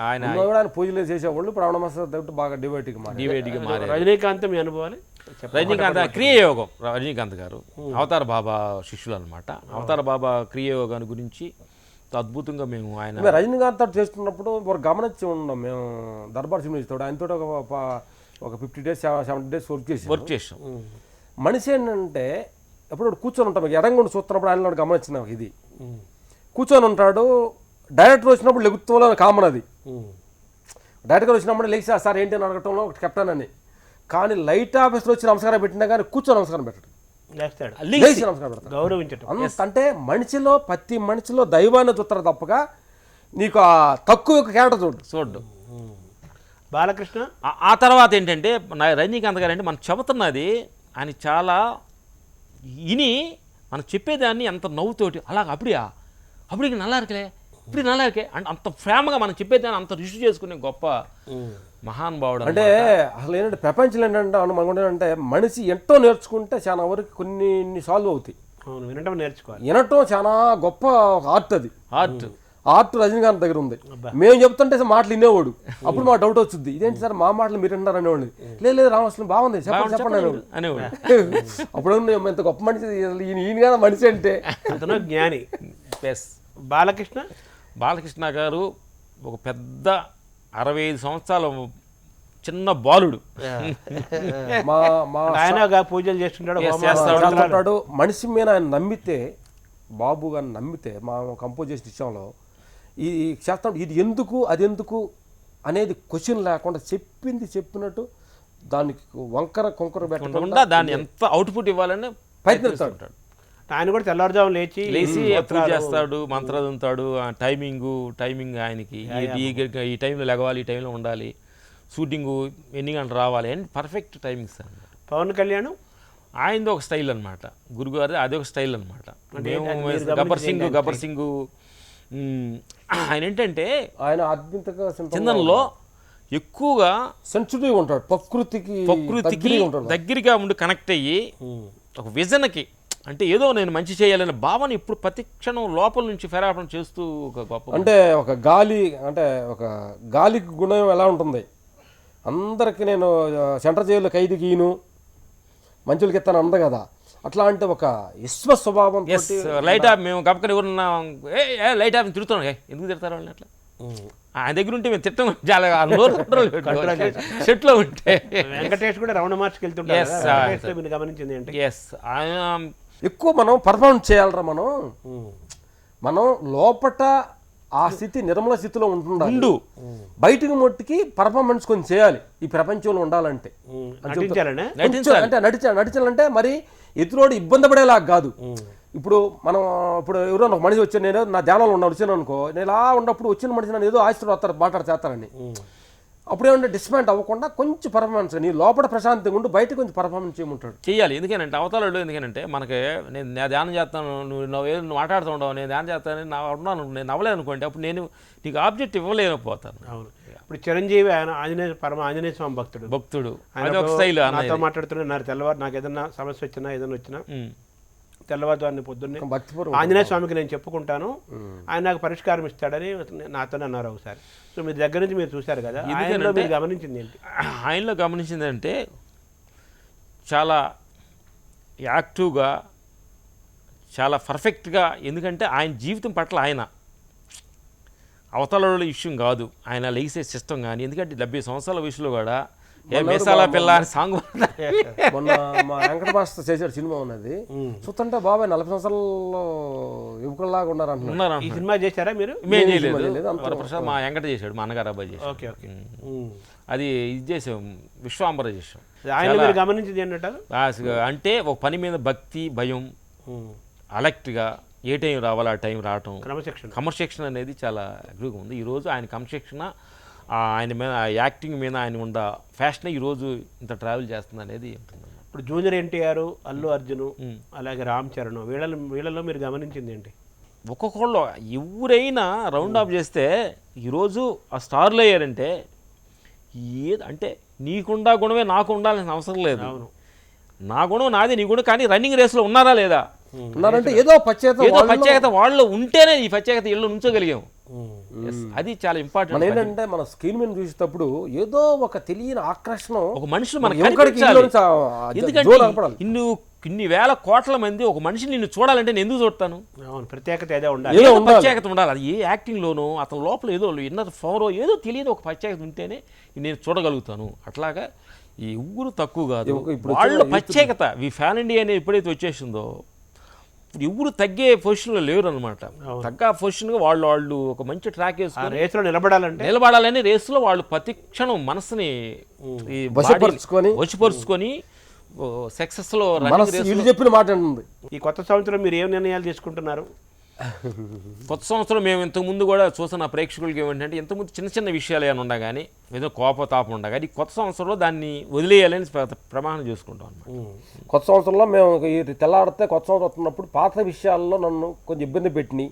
ఆయన పూజలు చేసేవాళ్ళు. ఇప్పుడు రమణ మహర్షి దగ్గర బాగా డివైడ్గా మారారు. రజనీకాంత్ మీ అనుభవాలు? రజనీకాంత్ క్రియాయోగం, రజనీకాంత్ గారు అవతార బాబా శిష్యులు అనమాట. అవతార బాబా క్రియాయోగాన్ని గురించి అద్భుతంగా మేము ఆయన రజనీకాంత్ చేస్తున్నప్పుడు గమనించి ఉన్నాం మేము. దర్బార్ సినిమా ఇస్తాడు ఆయనతో ఒక 50 days 70 days వర్క్ చేసాం. మనిషి ఏంటంటే ఎప్పుడు కూర్చొని ఉంటాం, ఎడంగుండి చూస్తున్నప్పుడు ఆయన గమనించిన ఇది కూర్చొని ఉంటాడు. డైరెక్టర్ వచ్చినప్పుడు లెగుత్తులో కామన్ అది. డైరెక్టర్ వచ్చినప్పుడు లేచి సార్ ఏంటి అని అడగటంలో ఒకటి కెప్టెన్ అని. కానీ లైట్ ఆఫీస్లో వచ్చి నమస్కారం పెట్టినా కానీ కూర్చొని నమస్కారం పెట్టాడు, నమస్కారం పెడతాడు. అంటే మనిషిలో ప్రతి మనిషిలో దైవాన్ని చూస్తారు తప్పగా నీకు ఆ తక్కువ క్యారెక్టర్ చూడు. బాలకృష్ణ ఆ తర్వాత ఏంటంటే రజనీకాంత్ గారు అంటే మనం చెబుతున్నది ఆయన చాలా ఇని మనం చెప్పేదాన్ని అంత నవ్వుతోటి అలాగ అప్పుడికి నల్లారికలే ఇప్పుడు నల్లారికే అంటే అంత ప్రేమగా మనం చెప్పేదాన్ని అంత రిసీవ్ చేసుకునే గొప్ప మహానుభావుడు. అంటే అసలు ఏంటంటే ప్రపంచంలో ఏంటంటే అనుకుంటే మనిషి ఎంతో నేర్చుకుంటే చాలా వరకు కొన్ని సాల్వ్ అవుతాయి. వినటం నేర్చుకోవాలి. వినటం చాలా గొప్ప ఆర్ట్. అది ఆర్ట్ రజనీకాంత్ దగ్గర ఉంది. మేము చెప్తుంటే మాటలు వినేవాడు. అప్పుడు మాకు డౌట్ వచ్చింది, ఇదేంటి సార్ మా మాటలు మీరు వింటారు అనేవాళ్ళు. లేదు రామకృష్ణ బాగుంది చెప్పండి అనేవాడు. అప్పుడు ఎంత గొప్ప మనిషి ఈయన కదా మనిషి అంటే అతను జ్ఞాని. బాలకృష్ణ గారు ఒక పెద్ద 65 సంవత్సరాల చిన్న బాలుడు. పూజలు చేస్తుంటాడు. మనిషి మీద ఆయన నమ్మితే, బాబు గారిని నమ్మితే మా కంపోజ్ చేసిన విషయంలో ఈ శాస్త్రం ఇది ఎందుకు అది ఎందుకు అనేది క్వశ్చన్ లేకుండా చెప్పినట్టు దానికి వంకర కొంకర పెట్టకుండా దాన్ని ఎంత అవుట్పుట్ ఇవ్వాలని ప్రయత్నిస్తాడు. ఆయన కూడా తెల్లవారుజాము లేచి పూజ చేస్తాడు, మంత్రాదుతాడు. టైమింగ్ ఆయనకి ఈ టైంలో లెగవాలి, ఈ టైంలో ఉండాలి, షూటింగు ఎన్ని గంటలు రావాలి అని పర్ఫెక్ట్ టైమింగ్స్ అన్నమాట. పవన్ కళ్యాణ్ ఆయనది ఒక స్టైల్ అనమాట, గురుగారు అది ఒక స్టైల్ అనమాట. గబ్బర్ సింగ్ ఆయన ఏంటంటే ఆయన చిందనలో ఎక్కువగా సెన్సిటివ్ ఉంటాడు, ప్రకృతికి దగ్గరగా ఉండి కనెక్ట్ అయ్యి ఒక విజన్కి అంటే ఏదో నేను మంచి చేయాలనే భావన ఇప్పుడు ప్రతి క్షణం లోపల నుంచి ఫెరాపణ చేస్తూ ఒక గొప్ప అంటే ఒక గాలికి గుణం ఎలా ఉంటుంది, అందరికి నేను సెంటర్ జైల్లో ఖైదీకి ఈను మంచులకి ఎత్తాను అంద కదా, అట్లా అంటే ఒక విశ్వ స్వభావం. లైట్ ఆఫ్ మేము గప్పకని ఎవరున్నా లైట్ ఆఫ్ తిరుగుతున్నాం, ఎందుకు తిడతారు వాళ్ళని అట్లా. ఆయన దగ్గర ఉంటే మేము తిట్టం చాలా చెట్లో ఉంటే. వెంకటేష్ కూడా రమణ మార్చికి వెళ్తుంటారు, గమనించింది అంటే ఆయన ఎక్కువ మనం పర్ఫార్మెన్స్ చేయాలరా. మనం లోపట ఆ స్థితి నిర్మల స్థితిలో ఉంటుండు, బయటికి మొట్టికి పర్ఫార్మెన్స్ కొంచెం చేయాలి ఈ ప్రపంచంలో ఉండాలంటే. అంటే నటించాలంటే మరి ఎదురోడు ఇబ్బంది పడేలాగా కాదు. ఇప్పుడు ఎవరో ఒక మనిషి వచ్చాను, నేను నా ధ్యానంలో వచ్చాను అనుకో, నేను ఇలా ఉన్నప్పుడు వచ్చిన మనిషి నన్ను ఏదో ఆశతో వస్తారు చేస్తారని, అప్పుడేమంటే డిస్పాయింట్ అవ్వకుండా కొంచెం పర్ఫార్మెన్స్ నీ లోపల ప్రశాంతంగా ఉండి బయట కొంచెం పర్ఫార్మెన్స్ చేయమంటాడు చేయాలి. ఎందుకంటే అవతల ఎందుకంటే మనకి నేను ధ్యానం చేస్తాను, నువ్వు మాట్లాడుతూ ఉండవు, నేను ధ్యానం చేస్తాను, ఉన్నాను, నేను నవ్వలేదు అనుకోండి, అప్పుడు నేను నీకు ఆబ్జెక్ట్ ఇవ్వలేకపోతాను. అవును. ఇప్పుడు చిరంజీవి ఆయన ఆంజనేయ స్వామి భక్తుడు ఆయన ఒక స్టైల్ నాతో మాట్లాడుతున్నా, నాకు తెల్లవారు నాకు ఏదన్నా సమస్య వచ్చినా ఏదైనా వచ్చినా తెల్లవారుజామున పొద్దున్నే ఆంజనేయ స్వామికి నేను చెప్పుకుంటాను, ఆయన నాకు పరిష్కారం ఇస్తాడని నాతోనే అన్నారు ఒకసారి. సో మీ దగ్గర నుంచి మీరు చూశారు కదా, మీరు గమనించింది ఏంటి? ఆయనలో గమనించింది అంటే చాలా యాక్టివ్గా, చాలా పర్ఫెక్ట్గా. ఎందుకంటే ఆయన జీవితం పట్ల అవతల విషయం కాదు, ఆయన లెగిసే సిస్టమ్ కానీ. ఎందుకంటే 70 సంవత్సరాల వయసులో కూడా ఏ మేసాల పిల్ల అని సాంగ్ మొన్న మా వెంకట మాస్టర్ చేశాడు సినిమా ఉన్నది, చూస్తుంటే బాబాయ్ 40 సంవత్సరాల్లో యువకుల్లాగా ఉన్నారంటున్నారు. ఈ సినిమా చేశారా మీరు? మేము చేయలేదు, వరప్రసాద్ మా వెంకట చేశాడు, మా అన్నగారు అబ్బాయి చేశాడు. Okay okay. అది ఇది చేసాం, విశ్వాంబర చేసాం. ఆయన మీరు గమనించింది ఏంటంటారు? అంటే ఒక పని మీద భక్తి, భయం, అలర్ట్గా ఏ టైం రావాలో ఆ టైం రావటం, క్రమశిక్షణ అనేది చాలా ఎక్కువగా ఉంది. ఈరోజు ఆయన క్రమశిక్షణ, ఆయన మీద యాక్టింగ్ మీద ఆయన ఉన్న ఫ్యాషన్ ఈరోజు ఇంత ట్రావెల్ చేస్తుంది అనేది ఉంటుంది. ఇప్పుడు జూనియర్ ఎన్టీఆర్, అల్లు అర్జున్, అలాగే రామ్ చరణ్, వీళ్ళలో మీరు గమనించింది ఏంటి? ఒక్కొక్కళ్ళు ఎవరైనా రౌండ్ ఆఫ్ చేస్తే ఈరోజు ఆ స్టార్లు అయ్యారంటే అంటే నీకుండా గుణమే నాకు ఉండాల్సిన అవసరం లేదు. నా గుణం నాది, నీ గుణం, కానీ రన్నింగ్ రేస్లో ఉన్నారా లేదా? ఉన్నారంటే ఏదో ప్రత్యేకత వాళ్ళు ఉంటేనే ఈ ప్రత్యేకత ఇళ్ళు ఉంచగలిగాము. అది చాలా ఇంపార్టెంట్. ఏంటంటే మన స్క్రీన్ మీద చూసేటప్పుడు ఏదో ఒక తెలియని ఆకర్షణ ఒక మనుషులు మనకి కనిపించాలి. ఎందుకంటే ఇన్ని వేల కోట్ల మంది ఒక మనిషిని నిన్ను చూడాలంటే నేను ఎందుకు చూడతాను? ప్రత్యేకత ఏదో ఉండాలి, ప్రత్యేకత ఉండాలి. అది ఏ యాక్టింగ్లోనూ అతని లోపల ఏదో ఇన్నర్ పవర్ ఏదో తెలియదు, ఒక ప్రత్యేకత ఉంటేనే నేను చూడగలుగుతాను. అట్లాగా ఈ ఊరు తక్కువ కాదు, వాళ్ళ ప్రత్యేకత. ఈ ఫ్యాన్ ఇండియా అనేది ఎప్పుడైతే వచ్చేసిందో ఇప్పుడు ఎవరు తగ్గే పొజిషన్లో లేరు అనమాట. తగ్గ పొజిషన్గా వాళ్ళు ఒక మంచి ట్రాక్ వేసుకొని రేసులో నిలబడాలని రేసులో వాళ్ళు ప్రతి క్షణం మనసుని వశపరుచుకొని సక్సెస్లో చెప్పిన మాట. ఈ కొత్త సంవత్సరం మీరు ఏం నిర్ణయాలు తీసుకుంటున్నారు? కొత్త సంవత్సరం మేము ఇంతకుముందు కూడా చూసిన ప్రేక్షకులకి ఏమిటంటే, ఇంతకుముందు చిన్న చిన్న విషయాలు ఏమైనా ఉండా కానీ, ఏదో కోపతాపం ఉండా కానీ, కొత్త సంవత్సరంలో దాన్ని వదిలేయాలని ప్రమాణం చేసుకుంటాం అన్నమాట. కొత్త సంవత్సరంలో మేము తెల్లాడితే కొత్త సంవత్సరం వస్తున్నప్పుడు పాత విషయాల్లో నన్ను కొంచెం ఇబ్బంది పెట్టినాయి,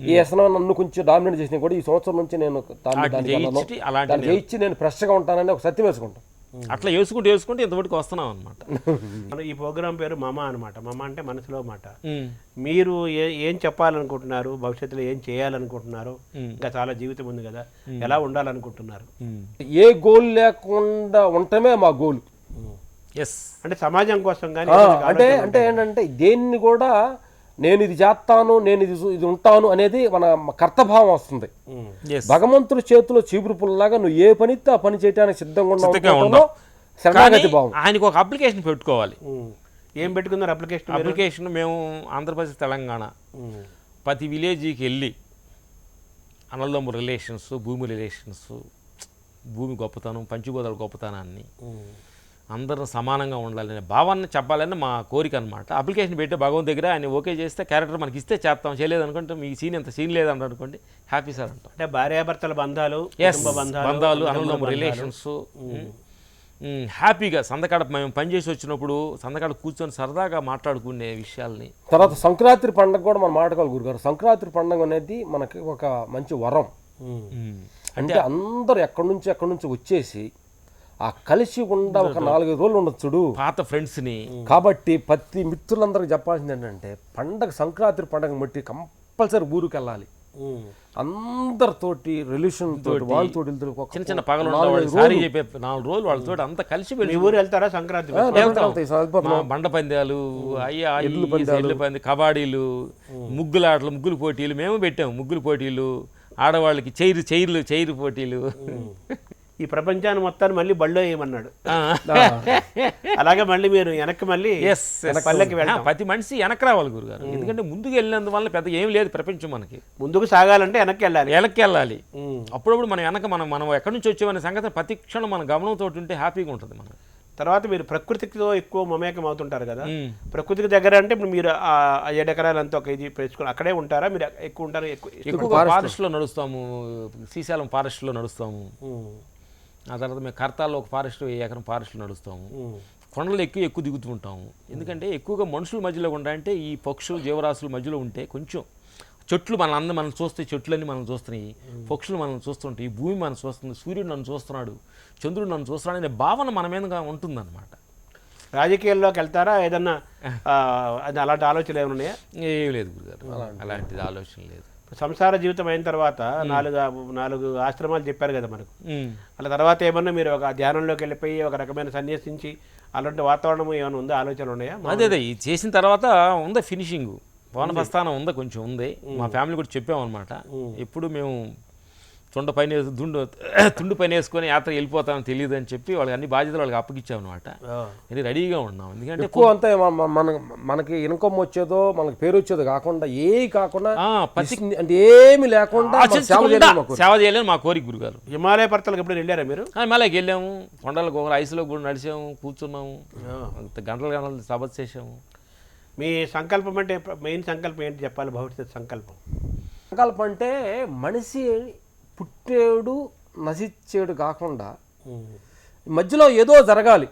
ఈ వ్యసనం నన్ను కొంచెం డామినేట్ చేసినా కూడా ఈ సంవత్సరం నుంచి నేను దాన్ని జయించి నేను ఫ్రెష్గా ఉంటానని ఒక సత్యం వేసుకుంటాను. అట్లా వేసుకుంటే ఇంతవరకు వస్తున్నాం అనమాట. ఈ ప్రోగ్రాం పేరు మమ అనమాట. మమ అంటే మనసులో మాట. మీరు ఏం చెప్పాలనుకుంటున్నారు, భవిష్యత్తులో ఏం చేయాలనుకుంటున్నారు, ఇంకా చాలా జీవితం ఉంది కదా, ఎలా ఉండాలనుకుంటున్నారు? ఏ గోల్ లేకుండా ఉండటమే మా గోల్. అంటే సమాజం కోసం కానీ అంటే ఏంటంటే దేన్ని కూడా నేను ఇది చేస్తాను, నేను ఇది ఉంటాను అనేది మన కర్తభావం వస్తుంది. భగవంతుడి చేతిలో చీపురు పుల్లలాగా నువ్వు ఏ పనితో ఆ పని చేయడానికి సిద్ధంగా ఉన్నావు. శరణాగతి భావం. ఆయనకు ఒక అప్లికేషన్ పెట్టుకోవాలి. ఏం పెట్టుకున్నారు అప్లికేషన్? మేము ఆంధ్రప్రదేశ్, తెలంగాణ ప్రతి విలేజ్కి వెళ్ళి అన్నదమ్ముల రిలేషన్స్, భూమి రిలేషన్స్, భూమి గొప్పతనం, పంచభూతాల గొప్పతనాన్ని, అందరూ సమానంగా ఉండాలనే భావాన్ని చెప్పాలని మా కోరిక అనమాట. అప్లికేషన్ పెట్టి భగవంతు దగ్గర ఆయన ఓకే చేస్తే క్యారెక్టర్ మనకి ఇస్తే చేస్తాం, చేయలేదు అనుకుంటే మీ సీన్ ఎంత సీన్ లేదంట అనుకోండి, హ్యాపీ సార్ అంటాం. అంటే భార్యాభర్తల బంధాలు, అన్నదమ్ముల రిలేషన్స్ హ్యాపీగా సందకాడ మేము పనిచేసి వచ్చినప్పుడు సందకాడ కూర్చొని సరదాగా మాట్లాడుకునే విషయాల్ని. తర్వాత సంక్రాంతి పండుగ కూడా మనం మాట్లాడుకోవాలి గురుగారు. సంక్రాంతి పండుగ అనేది మనకి ఒక మంచి వరం. అంటే అందరూ ఎక్కడి నుంచి వచ్చేసి ఆ కలిసి ఉండ ఒక 4-5 రోజులు ఉండొచ్చుడు పాత ఫ్రెండ్స్ని. కాబట్టి ప్రతి మిత్రులందరికీ చెప్పాల్సింది ఏంటంటే, సంక్రాంతి పండుగ బట్టి కంపల్సరీ ఊరికి వెళ్ళాలి. అందరితోటి రిలేషన్ తోటి వాళ్ళతో చిన్న చిన్న పగలు 4 రోజులు వాళ్ళతో అంతా కలిసి ఊరు వెళ్తారా సంక్రాంతి? బండ పందాలు, ఎడ్ల పంది, కబాడీలు, ముగ్గులాటలు, ముగ్గులు పోటీలు మేము పెట్టాము. ముగ్గులు పోటీలు, ఆడవాళ్ళకి చైరు పోటీలు. ఈ ప్రపంచాన్ని మొత్తాన్ని మళ్ళీ బళ్ళో వేయమన్నాడు. అలాగే మళ్ళీ మీరు వెనక్కి పల్లెకి వెళ్ళాలి. ప్రతి మనిషి వెనక్కి రావాలి గురుగారు. ఎందుకంటే ముందుకు వెళ్ళినందువల్ల పెద్ద ఏం లేదు ప్రపంచం. మనకి ముందుకు సాగాలంటే వెనక్కి వెళ్ళాలి. అప్పుడప్పుడు మనం ఎక్కడి నుంచి వచ్చామనే సంగతి ప్రతి క్షణం మన గమనంతో ఉంటే హ్యాపీగా ఉంటుంది మనం. తర్వాత మీరు ప్రకృతితో ఎక్కువ మమేకం అవుతుంటారు కదా, ప్రకృతికి దగ్గర అంటే ఇప్పుడు మీరు 7 ఎకరాలంతా ఒక ఇది పెంచుకుని అక్కడే ఉంటారా? మీరు ఎక్కువ ఉంటారు? ఎక్కువ ఫారెస్ట్లో నడుస్తాము, శ్రీశైలం ఫారెస్ట్లో నడుస్తాము. ఆ తర్వాత మేము కర్తాల్లో ఒక ఫారెస్ట్, 1 ఎకరం ఫారెస్ట్లో నడుస్తాము. కొండలు ఎక్కువ దిగుతూ ఉంటాము. ఎందుకంటే ఎక్కువగా మనుషుల మధ్యలో ఉండాలంటే ఈ పక్షులు, జీవరాశుల మధ్యలో ఉంటే కొంచెం చెట్లు మనం చూస్తే, చెట్లన్నీ మనం చూస్తున్నాయి, పక్షులు మనం చూస్తుంటాయి, ఈ భూమి మనం చూస్తుంది, సూర్యుడు నన్ను చూస్తున్నాడు, చంద్రుడు నన్ను చూస్తున్నాడు అనే భావన మన మీదగా ఉంటుందన్నమాట. రాజకీయాల్లోకి వెళ్తారా? ఏదన్నా అలాంటి ఆలోచనలు ఏమైనా ఉన్నాయా? ఏం లేదు గురుగారు, అలాంటిది ఆలోచన లేదు. సంసార జీవితం అయిన తర్వాత 4 ఆశ్రమాలు చెప్పారు కదా మనకు. అలా తర్వాత ఏమన్నా మీరు ఒక ధ్యానంలోకి వెళ్ళిపోయి ఒక రకమైన సన్యాసించి అలాంటి వాతావరణం ఏమైనా ఉందా? ఆలోచనలు ఉన్నాయా? అదే ఇది చేసిన తర్వాత ఉందా ఫినిషింగ్, భవన ప్రస్థానం ఉందా, కొంచెం ఉంది. మా ఫ్యామిలీ కూడా చెప్పామన్నమాట. ఎప్పుడు మేము తుండ పైన తుండు పైన వేసుకొని యాత్ర వెళ్ళిపోతామని తెలియదు అని చెప్పి వాళ్ళకి అన్ని బాధ్యతలు వాళ్ళకి అప్పగిచ్చామన్నమాట. ఇది రెడీగా ఉన్నాం. ఎందుకంటే ఎక్కువ అంతా మనకి ఇన్కమ్ వచ్చేదో మనకి పేరు వచ్చేదో కాకుండా కాకుండా అంటే ఏమి లేకుండా సేవ చేయలేని మా కోరిక గురుగారు. హిమాలయ పర్వతాలకు ఎప్పుడు వెళ్ళారా మీరు? హిమాలయకి వెళ్ళాము, కొండలకు ఒక ఐస్లో కూడా నడిచాము, కూర్చున్నాము, గంటలు సబత్ చేసాము. మీ సంకల్పం అంటే మెయిన్ సంకల్పం ఏంటి చెప్పాలి? భవిష్యత్ సంకల్పం అంటే మనిషి పుట్టేడు నశించేడు కాకుండా మధ్యలో ఏదో జరగాలి.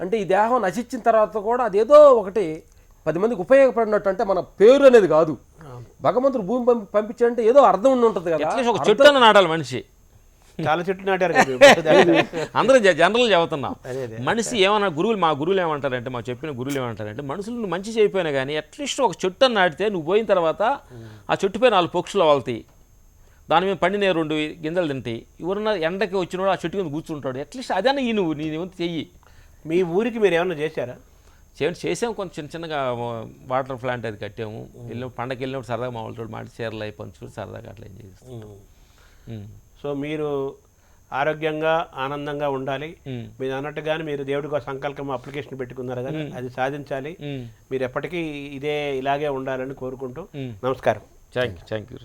అంటే ఈ దేహం నశించిన తర్వాత కూడా అదేదో ఒకటి 10 మందికి ఉపయోగపడినట్టు. అంటే మన పేరు అనేది కాదు, భగవంతుడు భూమి పంపించాడంటే ఏదో అర్థం ఉండి ఉంటుంది కదా. ఒక చెట్టు నాటాలి మనిషి. చాలా చెట్లు నాటారు అందరూ జనరల్ చెబుతున్నాం. మనిషి ఏమన్నా మా గురువులు ఏమంటారంటే, మా చెప్పిన గురువులు ఏమంటారంటే, మనుషులు మంచి చేయకపోయినా కానీ అట్లీస్ట్ ఒక చెట్టు నాటితే నువ్వు పోయిన తర్వాత ఆ చెట్టుపై 4 పక్షులు వాళ్తాయి, దాని మీద పండిన 2 గింజలు తింటాయి, ఎవరన్నా ఎండకి వచ్చినోడు ఆ చెట్టు మీద కూర్చుంటాడు. అట్లీస్ట్ అదన్నా నువ్వు నీ చెయ్యి. మీ ఊరికి మీరు ఏమన్నా చేశారా? చేసాము, కొంచెం చిన్నగా వాటర్ ప్లాంట్ అది కట్టాము. పండగకి వెళ్ళినప్పుడు సరదాగా మా వాళ్ళతో మాట చీరలు అయి పంచుకొని సరదాగా అట్లా ఏం చేస్తాం. సో మీరు ఆరోగ్యంగా ఆనందంగా ఉండాలి. మీరు అన్నట్టుగానే మీరు దేవుడికి సంకల్పం అప్లికేషన్ పెట్టుకున్నారు కదా, అది సాధించాలి. మీరు ఎప్పటికీ ఇలాగే ఉండాలని కోరుకుంటూ నమస్కారం. Thank you.